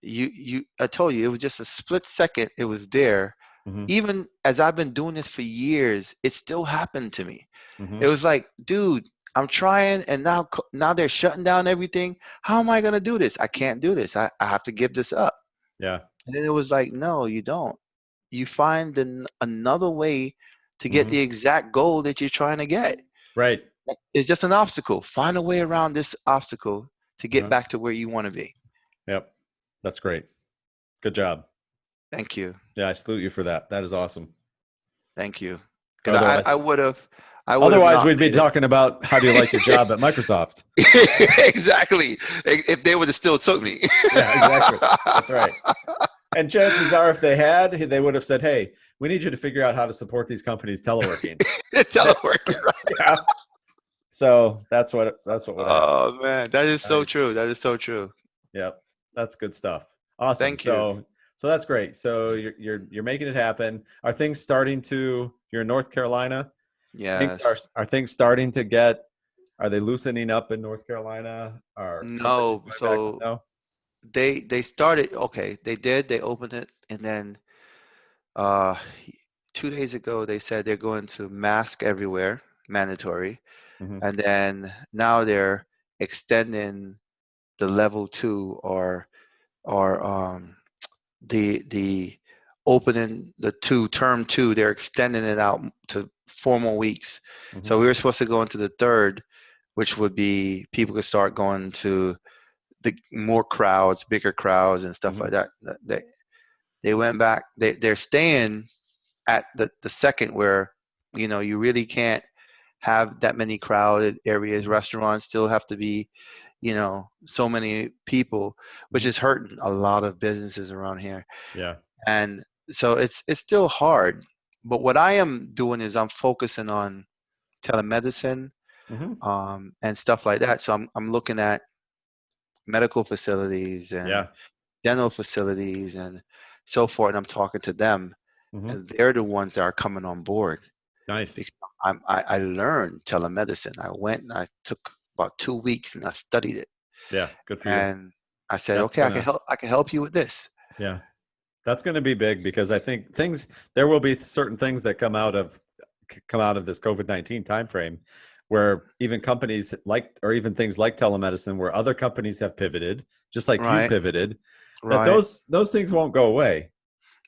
I told you it was just a split second. It was there. Mm-hmm. Even as I've been doing this for years, it still happened to me. Mm-hmm. It was like, dude, I'm trying, and now they're shutting down everything. How am I gonna do this? I can't do this. I have to give this up. Yeah. And then it was like, no, you don't. You find another way to get Mm-hmm. the exact goal that you're trying to get. Right. It's just an obstacle. Find a way around this obstacle to get Uh-huh. back to where you want to be. Yep. That's great. Good job. Thank you. Yeah. I salute you for that. That is awesome. Thank you. Because Otherwise, I would have otherwise not we'd be made it. talking about how do you like your job at Microsoft? Exactly. If they would have still took me. Yeah, exactly. That's right. And chances are, if they had, they would have said, "Hey, we need you to figure out how to support these companies teleworking." Teleworking, right? Yeah. So that's what would happen. Oh man, that is so Nice. true. That is so true. Yep, that's good stuff. Awesome. Thank you. So that's great. So you're making it happen. Are things starting to? You're in North Carolina. Yes. Are things starting to get? Are they loosening up in North Carolina? Are companies No. going back? So No. they started. Okay, they did. They opened it, and then uh, 2 days ago they said they're going to mask everywhere, mandatory, Mm-hmm. and then now they're extending the level two or the opening the term two. They're extending it out to 4 more weeks. Mm-hmm. So we were supposed to go into the third, which would be people could start going to the more crowds, bigger crowds, and stuff Mm-hmm. like that. They went back. They're staying at the second where you really can't have that many crowded areas. Restaurants still have to be so many people, which Mm-hmm. is hurting a lot of businesses around here. Yeah. And so it's still hard. But what I am doing is I'm focusing on telemedicine Mm-hmm. and stuff like that. So I'm looking at medical facilities and Yeah. dental facilities and so forth. And I'm talking to them. and they're the ones that are coming on board. Nice. Because I learned telemedicine. I went and I took about 2 weeks and I studied it. Yeah, good for you. And I said, That's okay, I can help you with this. Yeah, that's going to be big, because I think there will be certain things that come out of this COVID-19 timeframe, where even companies or even things like telemedicine, where other companies have pivoted, just like you pivoted, that those things won't go away.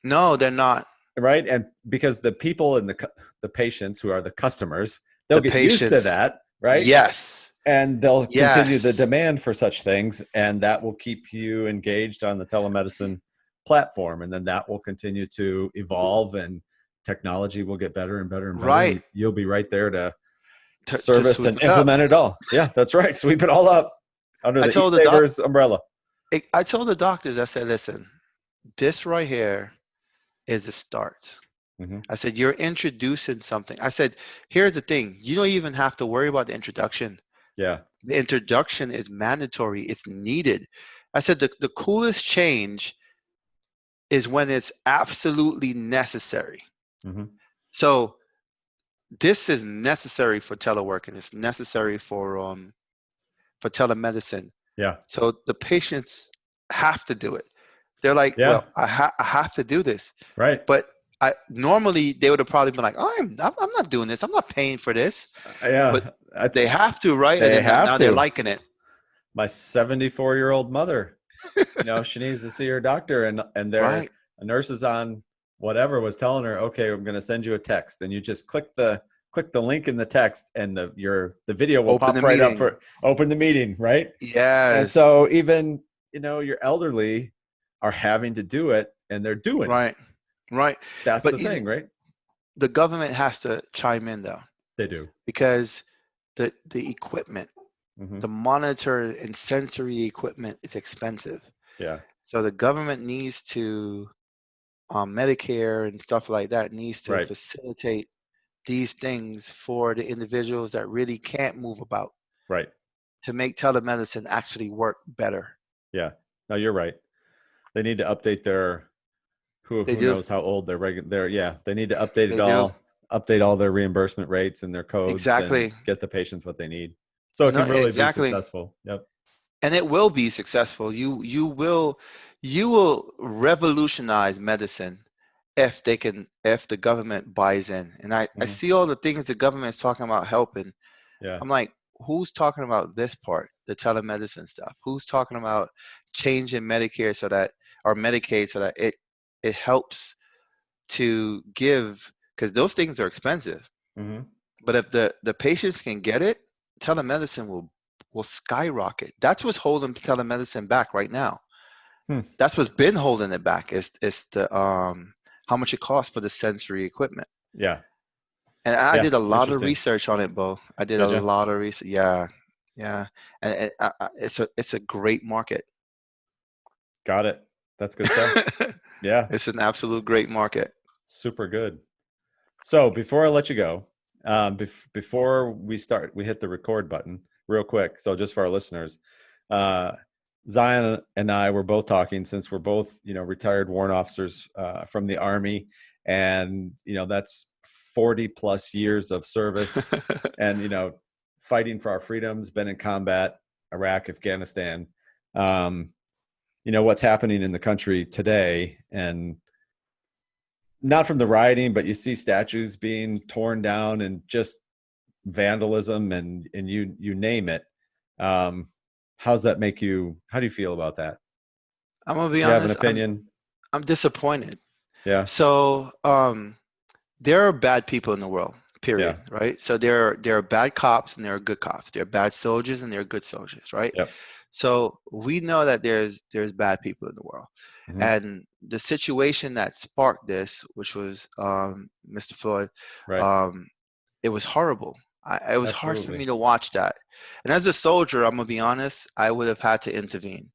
No, they're not. Right. And because the people and the patients who are the customers, they'll get used to that. Right. Yes. And they'll continue the demand for such things. And that will keep you engaged on the telemedicine platform. And then that will continue to evolve, and technology will get better and better and better. Right. And you'll be right there to service and implement it all. Yeah, that's right. Sweep it all up under the eSabers umbrella. I told the doctors, I said, listen, this right here is a start. I said, you're introducing something. I said, here's the thing. You don't even have to worry about the introduction. Yeah. The introduction is mandatory. It's needed. I said, the coolest change is when it's absolutely necessary. So this is necessary for telework, and it's necessary for telemedicine. Yeah. So the patients have to do it. They're like, well, I have to do this. Right. But normally they would have probably been like, oh, I'm not doing this. I'm not paying for this. Yeah. But they have to, right? They and have now to. They're liking it. My 74-year-old mother, she needs to see her doctor, and a nurse is on whatever, was telling her, okay, I'm going to send you a text, and you just click the link in the text, and the video will pop right up for open the meeting, right? Yes. And so even, your elderly are having to do it, and they're doing it. Right. That's the thing, right? The government has to chime in, though. They do. Because the equipment, the monitor and sensory equipment is expensive. Yeah. So the government needs to, Medicare and stuff like that, needs to facilitate these things for the individuals that really can't move about. Right. To make telemedicine actually work better. Yeah. No, you're right. They need to update their who knows how old they need to update it all, update all their reimbursement rates and their codes, and get the patients what they need. So it can really be successful. Yep. And it will be successful. You will revolutionize medicine if the government buys in. And I see all the things the government is talking about helping. Yeah. I'm like, who's talking about this part, the telemedicine stuff? Who's talking about changing Medicare or Medicaid so that it helps to give, because those things are expensive. But if the patients can get it, telemedicine will skyrocket. That's what's holding telemedicine back right now. That's what's been holding it back is the how much it costs for the sensory equipment. Yeah. And I did a lot of research on it, Bo. I did a lot of research. Yeah. And it's a great market. Got it. That's good stuff. Yeah. It's an absolute great market. Super good. So before I let you go, before we hit the record button real quick. So just for our listeners, Zyon and I were both talking, since we're both, retired warrant officers from the Army, and, that's 40 plus years of service and, fighting for our freedoms, been in combat, Iraq, Afghanistan, what's happening in the country today, and not from the rioting, but you see statues being torn down and just vandalism and you name it. How's that make you? How do you feel about that? I'm gonna be honest. You have an opinion? I'm disappointed. Yeah. So there are bad people in the world. Period. Yeah. Right. So there are bad cops and there are good cops. There are bad soldiers and there are good soldiers. Right. Yep. So we know that there's bad people in the world, and the situation that sparked this, which was Mr. Floyd, it was horrible. It was hard for me to watch that. And as a soldier, I'm gonna be honest, I would have had to intervene.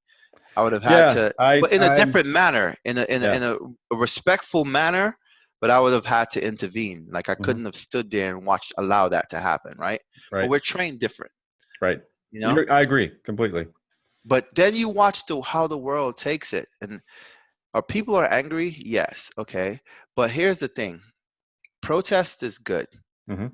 I would have had to, but in a different manner, in a respectful manner. But I would have had to intervene. Like I couldn't have stood there and allow that to happen. Right. But we're trained different. Right. I agree completely. But then you watch how the world takes it, and Are people are angry? Yes. Okay. But here's the thing. Protest is good. Mm-hmm.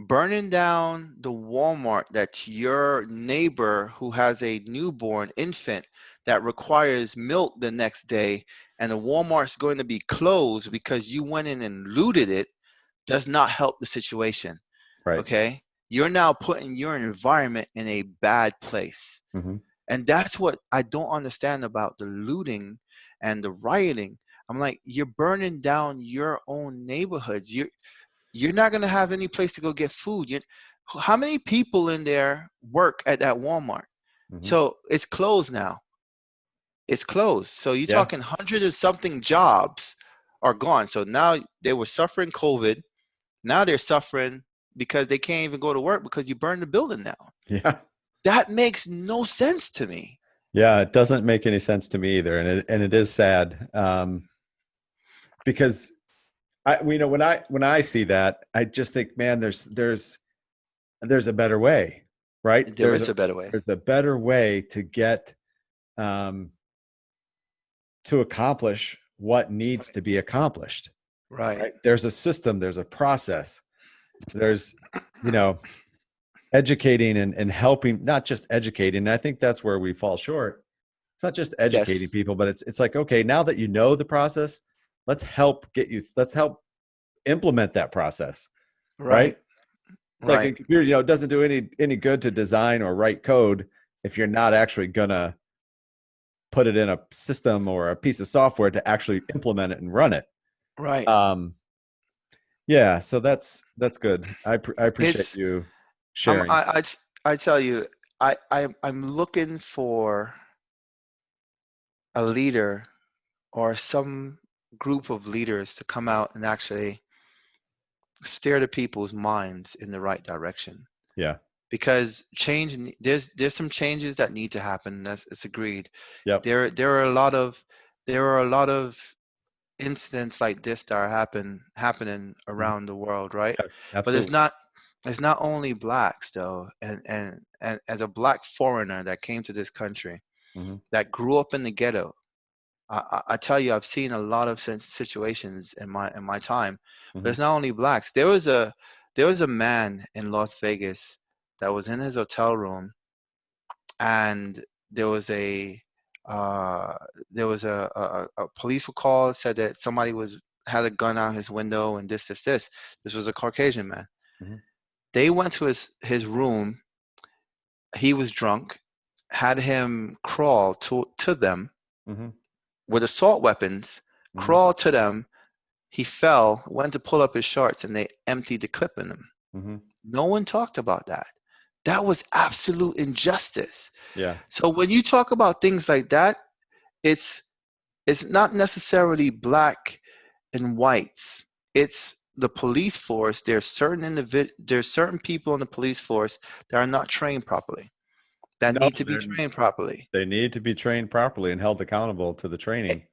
Burning down the Walmart that your neighbor who has a newborn infant that requires milk the next day, and the Walmart's going to be closed because you went in and looted it, does not help the situation. Right. Okay? You're now putting your environment in a bad place. Mm-hmm. And that's what I don't understand about the looting and the rioting. I'm like, you're burning down your own neighborhoods. You're not going to have any place to go get food. How many people in there work at that Walmart? Mm-hmm. So it's closed now. It's closed. So you're Yeah. talking hundreds of something jobs are gone. So now they were suffering COVID. Now they're suffering because they can't even go to work because you burned the building down. Yeah. That makes no sense to me. Yeah, it doesn't make any sense to me either, and it is sad because when I see that, I just think, man, there's a better way, right? There is a better way. There's a better way to get to accomplish what needs to be accomplished. Right. There's a system, there's a process, there's educating and helping, not just educating. And I think that's where we fall short. It's not just educating people, but it's like, okay, now that you know the process, let's help implement that process. Right. It's like a computer, it doesn't do any good to design or write code if you're not actually gonna put it in a system or a piece of software to actually implement it and run it. Right. Yeah. So that's good. I appreciate you sharing. I tell you, I'm looking for a leader or some group of leaders to come out and actually steer the people's minds in the right direction. Yeah. Because there's some changes that need to happen. It's agreed. Yep. There are a lot of incidents like this that are happening around the world, right? Yeah, absolutely. But it's not only blacks though, and as a black foreigner that came to this country, mm-hmm. that grew up in the ghetto, I tell you, I've seen a lot of situations in my time. Mm-hmm. But it's not only blacks. There was a man in Las Vegas that was in his hotel room, and there was a police call, said that somebody had a gun out his window, and this. This was a Caucasian man. Mm-hmm. They went to his room. He was drunk, had him crawl to them. Mm-hmm. with assault weapons, mm-hmm. crawled to them. He fell, went to pull up his shorts, and they emptied the clip in him. Mm-hmm. No one talked about that. That was absolute injustice. Yeah. So when you talk about things like that, it's not necessarily black and whites. It's the police force. There's certain people in the police force that are not trained properly. That need to be trained properly. They need to be trained properly and held accountable to the training.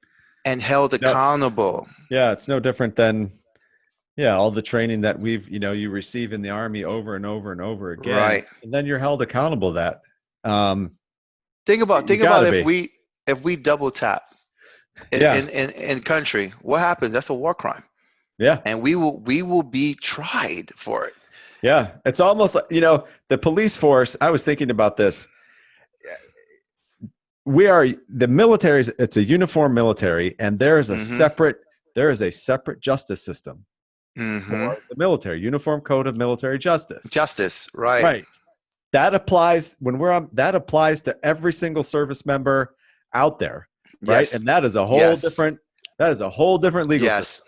And held accountable. Yeah, it's no different than all the training that you receive in the Army over and over and over again. Right. And then you're held accountable to that. Think about if we double tap in country, what happens? That's a war crime. Yeah. And we will be tried for it. Yeah. It's almost like, the police force, I was thinking about this. The military, it's a uniform military, and there is a mm-hmm. separate justice system mm-hmm. for the military, Uniform Code of Military Justice. Justice, right. Right. That applies that applies to every single service member out there. Right. Yes. And that is a whole different legal system.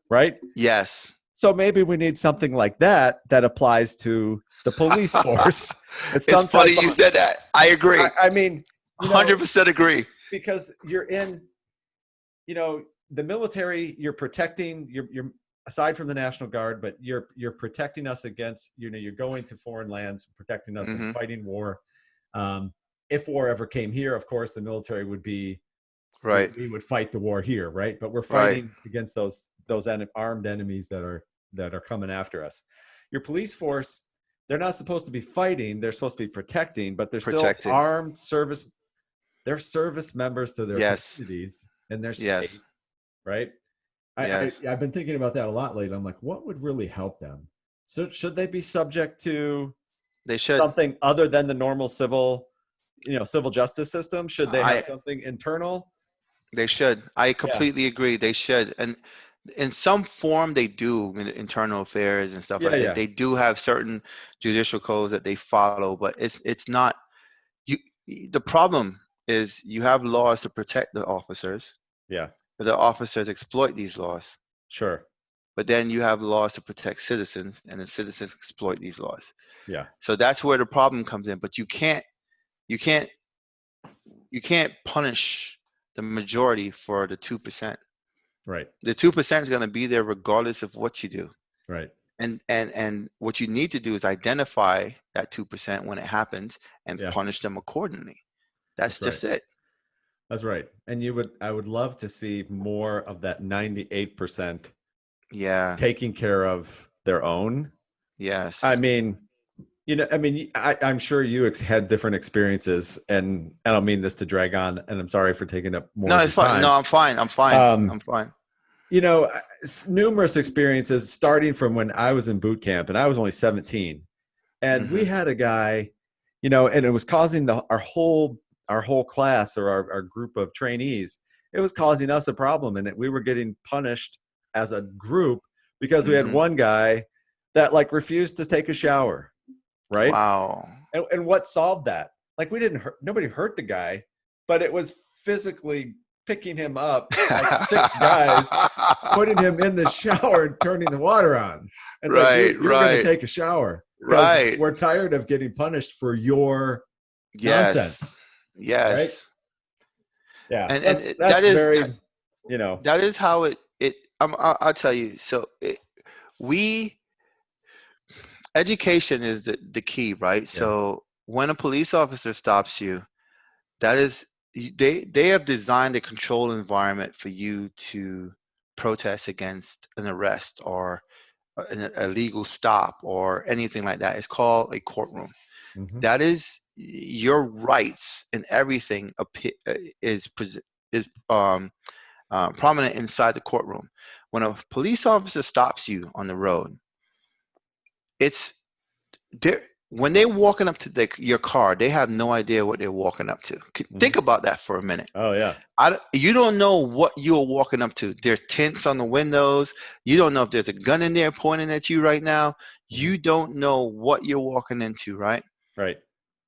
Right? Yes. So maybe we need something like that applies to the police force. It's funny you said that. I agree. I mean, 100% agree. Because you're in, the military, you're protecting, you're aside from the National Guard, but you're protecting us against, you're going to foreign lands, protecting us mm-hmm. and fighting war. If war ever came here, of course, the military would be, right. We would fight the war here, right? But we're fighting against those armed enemies that are coming after us. Your police force, they're not supposed to be fighting, they're supposed to be protecting, but they're still armed service. They're service members to their communities in their Yes. state, right? Yes. I've been thinking about that a lot lately. I'm like, what would really help them? So should they be subject to They should. something other than the normal civil justice system? Should they have I something internal? They should. I Yeah. completely agree. They should. And in some form, they do in internal affairs and stuff Yeah. like that. Yeah. They do have certain judicial codes that they follow, but it's not you. The problem is you have laws to protect the officers, Yeah. but the officers exploit these laws. Sure. But then you have laws to protect citizens, and the citizens exploit these laws. Yeah. So that's where the problem comes in. But you can't punish the majority for the 2%. Right. The 2% is going to be there regardless of what you do. Right. And what you need to do is identify that 2% when it happens and Yeah. punish them accordingly. That's just right. it. That's right. And I would love to see more of that 98% Yeah. taking care of their own. Yes. I mean, I'm sure you had different experiences, and I don't mean this to drag on, and I'm sorry for taking up more No, of it's your fine. time. No, I'm fine. I'm fine. I'm fine. Numerous experiences starting from when I was in boot camp, and I was only 17, and we had a guy, and it was causing our whole class, or our group of trainees, it was causing us a problem, and we were getting punished as a group because we had one guy that refused to take a shower. Right. Wow. And what solved that? Nobody hurt the guy, but it was physically picking him up, like 6 guys, putting him in the shower and turning the water on. It's right. You're going to take a shower. Right. We're tired of getting punished for your yes. nonsense. Yes. Right? Yeah. And that's very, that is how it I'll tell you. So education is the key, right? Yeah. So when a police officer stops you, that is, they have designed a controlled environment for you to protest against an arrest or a legal stop or anything like that. It's called a courtroom. That is your rights and everything is prominent inside the courtroom. When a police officer stops you on the road, when they're walking up to your car, they have no idea what they're walking up to. Think about that for a minute. Oh, yeah. You don't know what you're walking up to. There's tints on the windows. You don't know if there's a gun in there pointing at you right now. You don't know what you're walking into, right? Right.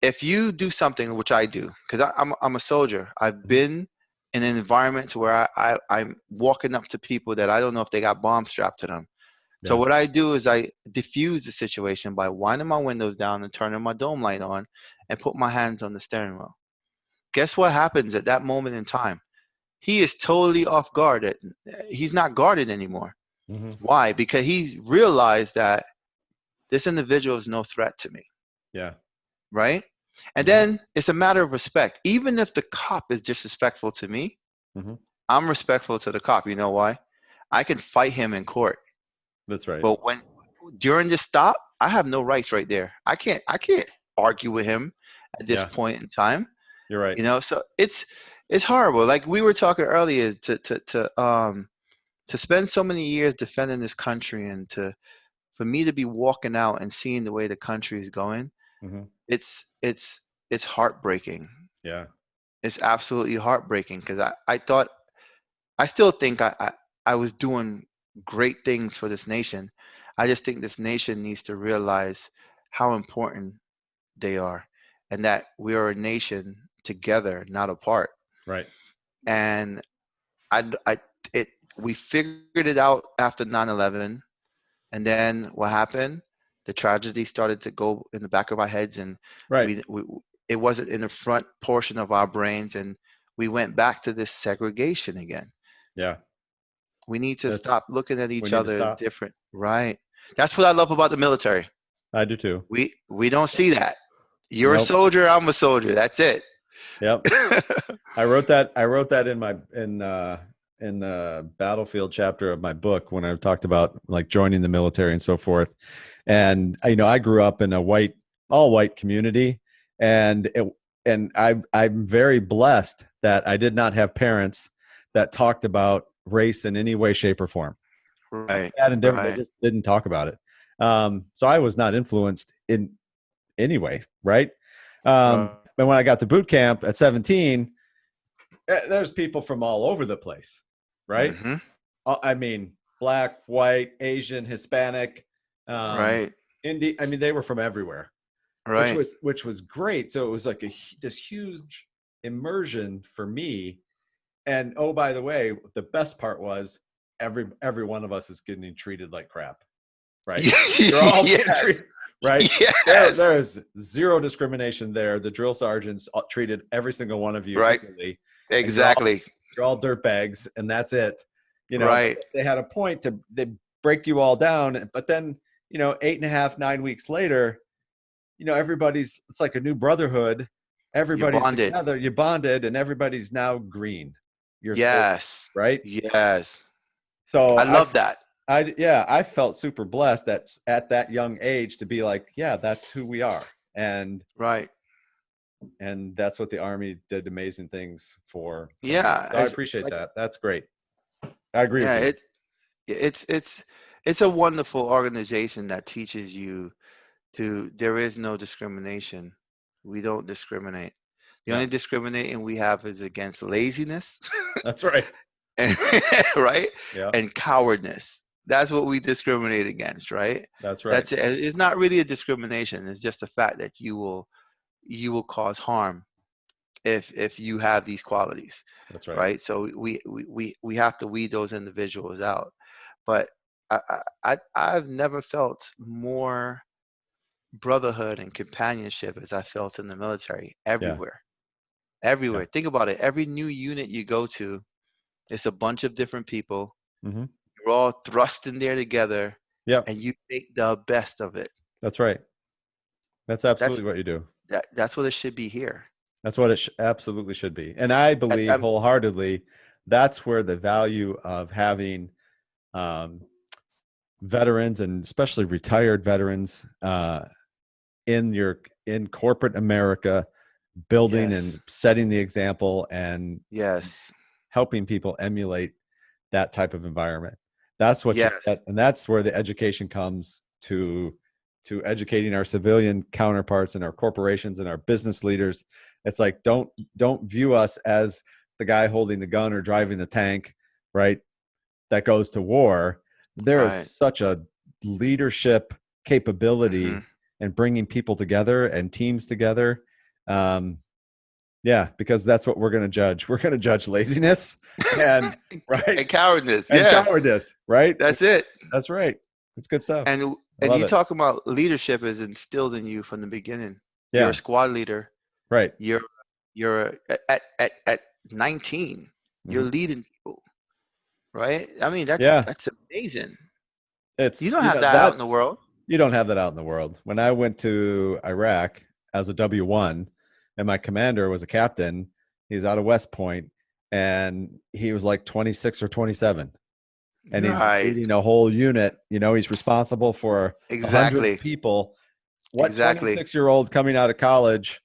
If you do something, which I do, because I'm a soldier. I've been in an environment where I'm walking up to people that I don't know if they got bombs strapped to them. So what I do is I diffuse the situation by winding my windows down and turning my dome light on and put my hands on the steering wheel. Guess what happens at that moment in time? He is totally off guard. He's not guarded anymore. Why? Because he realized that this individual is no threat to me. Yeah. Right? And then it's a matter of respect. Even if the cop is disrespectful to me, I'm respectful to the cop. You know why? I can fight him in court. That's right. But during this stop, I have no rights right there. I can't argue with him at this point in time. You're right. So it's horrible. Like we were talking earlier, to spend so many years defending this country, and for me to be walking out and seeing the way the country is going, it's heartbreaking. Yeah. It's absolutely heartbreaking, because I still think I was doing great things for this nation. I just think this nation needs to realize how important they are, and that we are a nation together, not apart. Right. And we figured it out after 9/11, and then what happened? The tragedy started to go in the back of our heads, and it wasn't in the front portion of our brains, and we went back to this segregation again. Yeah. We need to stop looking at each other as different. Right. That's what I love about the military. I do too. We don't see that. You're a soldier, I'm a soldier. That's it. Yep. I wrote that in the battlefield chapter of my book, when I talked about joining the military and so forth. And I grew up in a all white community, and I'm very blessed that I did not have parents that talked about race in any way, shape, or form. Right. Bad and different, Right. they just didn't talk about it. So I was not influenced in any way, right? Right. But when I got to boot camp at 17, there's people from all over the place, right? Mm-hmm. I mean, black, white, Asian, Hispanic, Right. Indian. I mean, they were from everywhere, Right. which was great. So it was like this huge immersion for me. And oh, by the way, the best part was every one of us is getting treated like crap, right? You're all being Yes. treated, right? Yes. There is zero discrimination there. The drill sergeants treated every single one of you Right. equally. And Exactly. you're all dirtbags, and that's it. You know, Right. they had a point they break you all down, but then, 8.5, 9 weeks later, it's like a new brotherhood. You Everybody's bonded. together, you bonded, and everybody's now green. You're safe, Yes. right? Yes. So I love that. I felt super blessed at that young age to be like, yeah, that's who we are. Right. And that's what the Army did amazing things for me. Yeah. So I appreciate that. That's great. I agree Yeah. with you. It's a wonderful organization that teaches you there is no discrimination. We don't discriminate. The only discriminating we have is against laziness. That's right. Right? Yeah. And cowardness. That's what we discriminate against, right? That's right. That's it. It's not really a discrimination. It's just the fact that you will cause harm if you have these qualities. That's right. Right? So we have to weed those individuals out. But I've never felt more brotherhood and companionship as I felt in the military everywhere. Everywhere. Yeah. Think about it. Every new unit you go to, it's a bunch of different people. Mm-hmm. You're all thrust in there together. Yep. And you make the best of it. That's right. That's absolutely what you do. That's what it should be here. That's what it absolutely should be. And I believe wholeheartedly that's where the value of having veterans, and especially retired veterans, in corporate America, building and setting the example, and helping people emulate that type of environment. That's what and that's where the education comes to educating our civilian counterparts and our corporations and our business leaders. It's like, don't view us as the guy holding the gun or driving the tank, right, that goes to war. There is such a leadership capability and bringing people together and teams together. Because that's what we're going to judge. We're going to judge laziness and and cowardness. And cowardness, right? That's it. That's right. It's good stuff. And you talk about leadership is instilled in you from the beginning. You're a squad leader. Right. You're at 19, you're leading people. Right? I mean, that's amazing. You don't have that out in the world. You don't have that out in the world. When I went to Iraq as a W-1, and my commander was a captain, he's out of West Point, and he was like 26 or 27. And he's leading a whole unit. He's responsible for 100 people. What 26-year-old coming out of college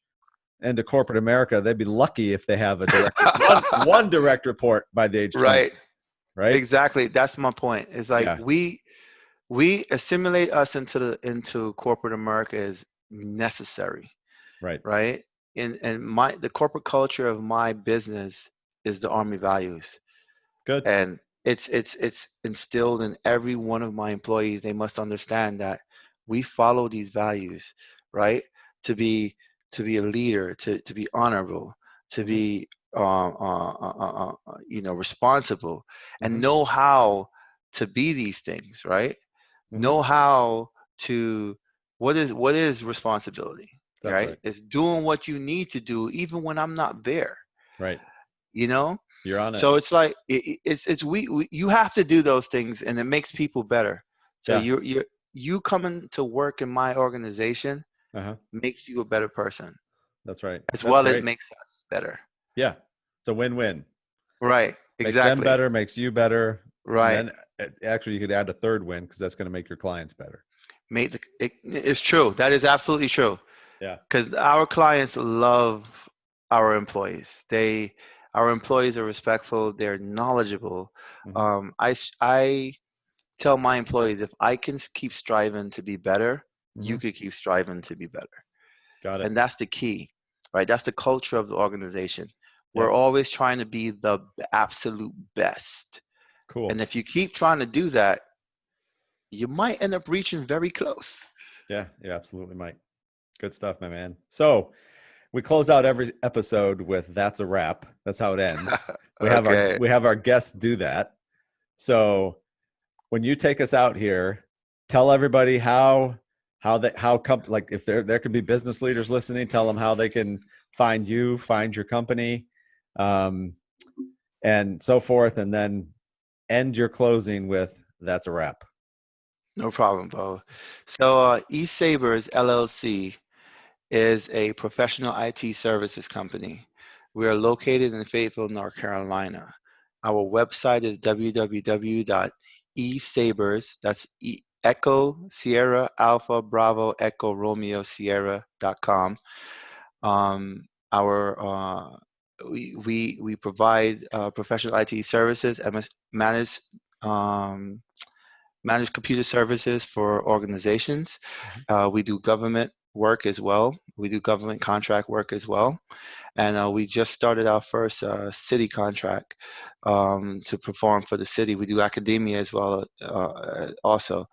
into corporate America, they'd be lucky if they have a direct one direct report by the age of 20. Right? Exactly. That's my point. It's like we assimilate us into corporate America is necessary. Right. Right. And the corporate culture of my business is the Army values. Good. And it's instilled in every one of my employees. They must understand that we follow these values, right? To be a leader, to be honorable, to be responsible, and know how to be these things, right? Know how to what is responsibility. That's right? It's doing what you need to do even when I'm not there. Right. You're on it. So it's like you have to do those things, and it makes people better. So you coming to work in my organization makes you a better person. That's right. As well, it makes us better. Yeah. It's a win-win. Right. Exactly. Makes them better, makes you better. Right. And then actually you could add a third win, because that's going to make your clients better. It's true. That is absolutely true. Yeah. Because our clients love our employees. Our employees are respectful. They're knowledgeable. Mhm. I tell my employees, if I can keep striving to be better, you Mhm. could keep striving to be better. Got it. And that's the key, right? That's the culture of the organization. We're Yep. always trying to be the absolute best. Cool. And if you keep trying to do that, you might end up reaching very close. Yeah, you absolutely might. Good stuff, my man. So we close out every episode with "That's a wrap." That's how it ends. Okay. We have our guests do that. So when you take us out here, tell everybody like if there could be business leaders listening, tell them how they can find you, find your company, um, and so forth, and then end your closing with "That's a wrap." No problem, Bo. So eSabers LLC is a professional IT services company. We are located in Fayetteville, North Carolina. Our website is www.esabers, that's Echo Sierra Alpha Bravo Echo Romeo Sierra.com. Our we provide professional IT services and um, manage computer services for organizations. We do government work as well. We do government contract work as well. And we just started our first city contract to perform for the city. We do academia as well also.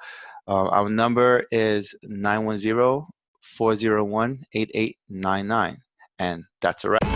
Our number is 910-401-8899. And that's a wrap.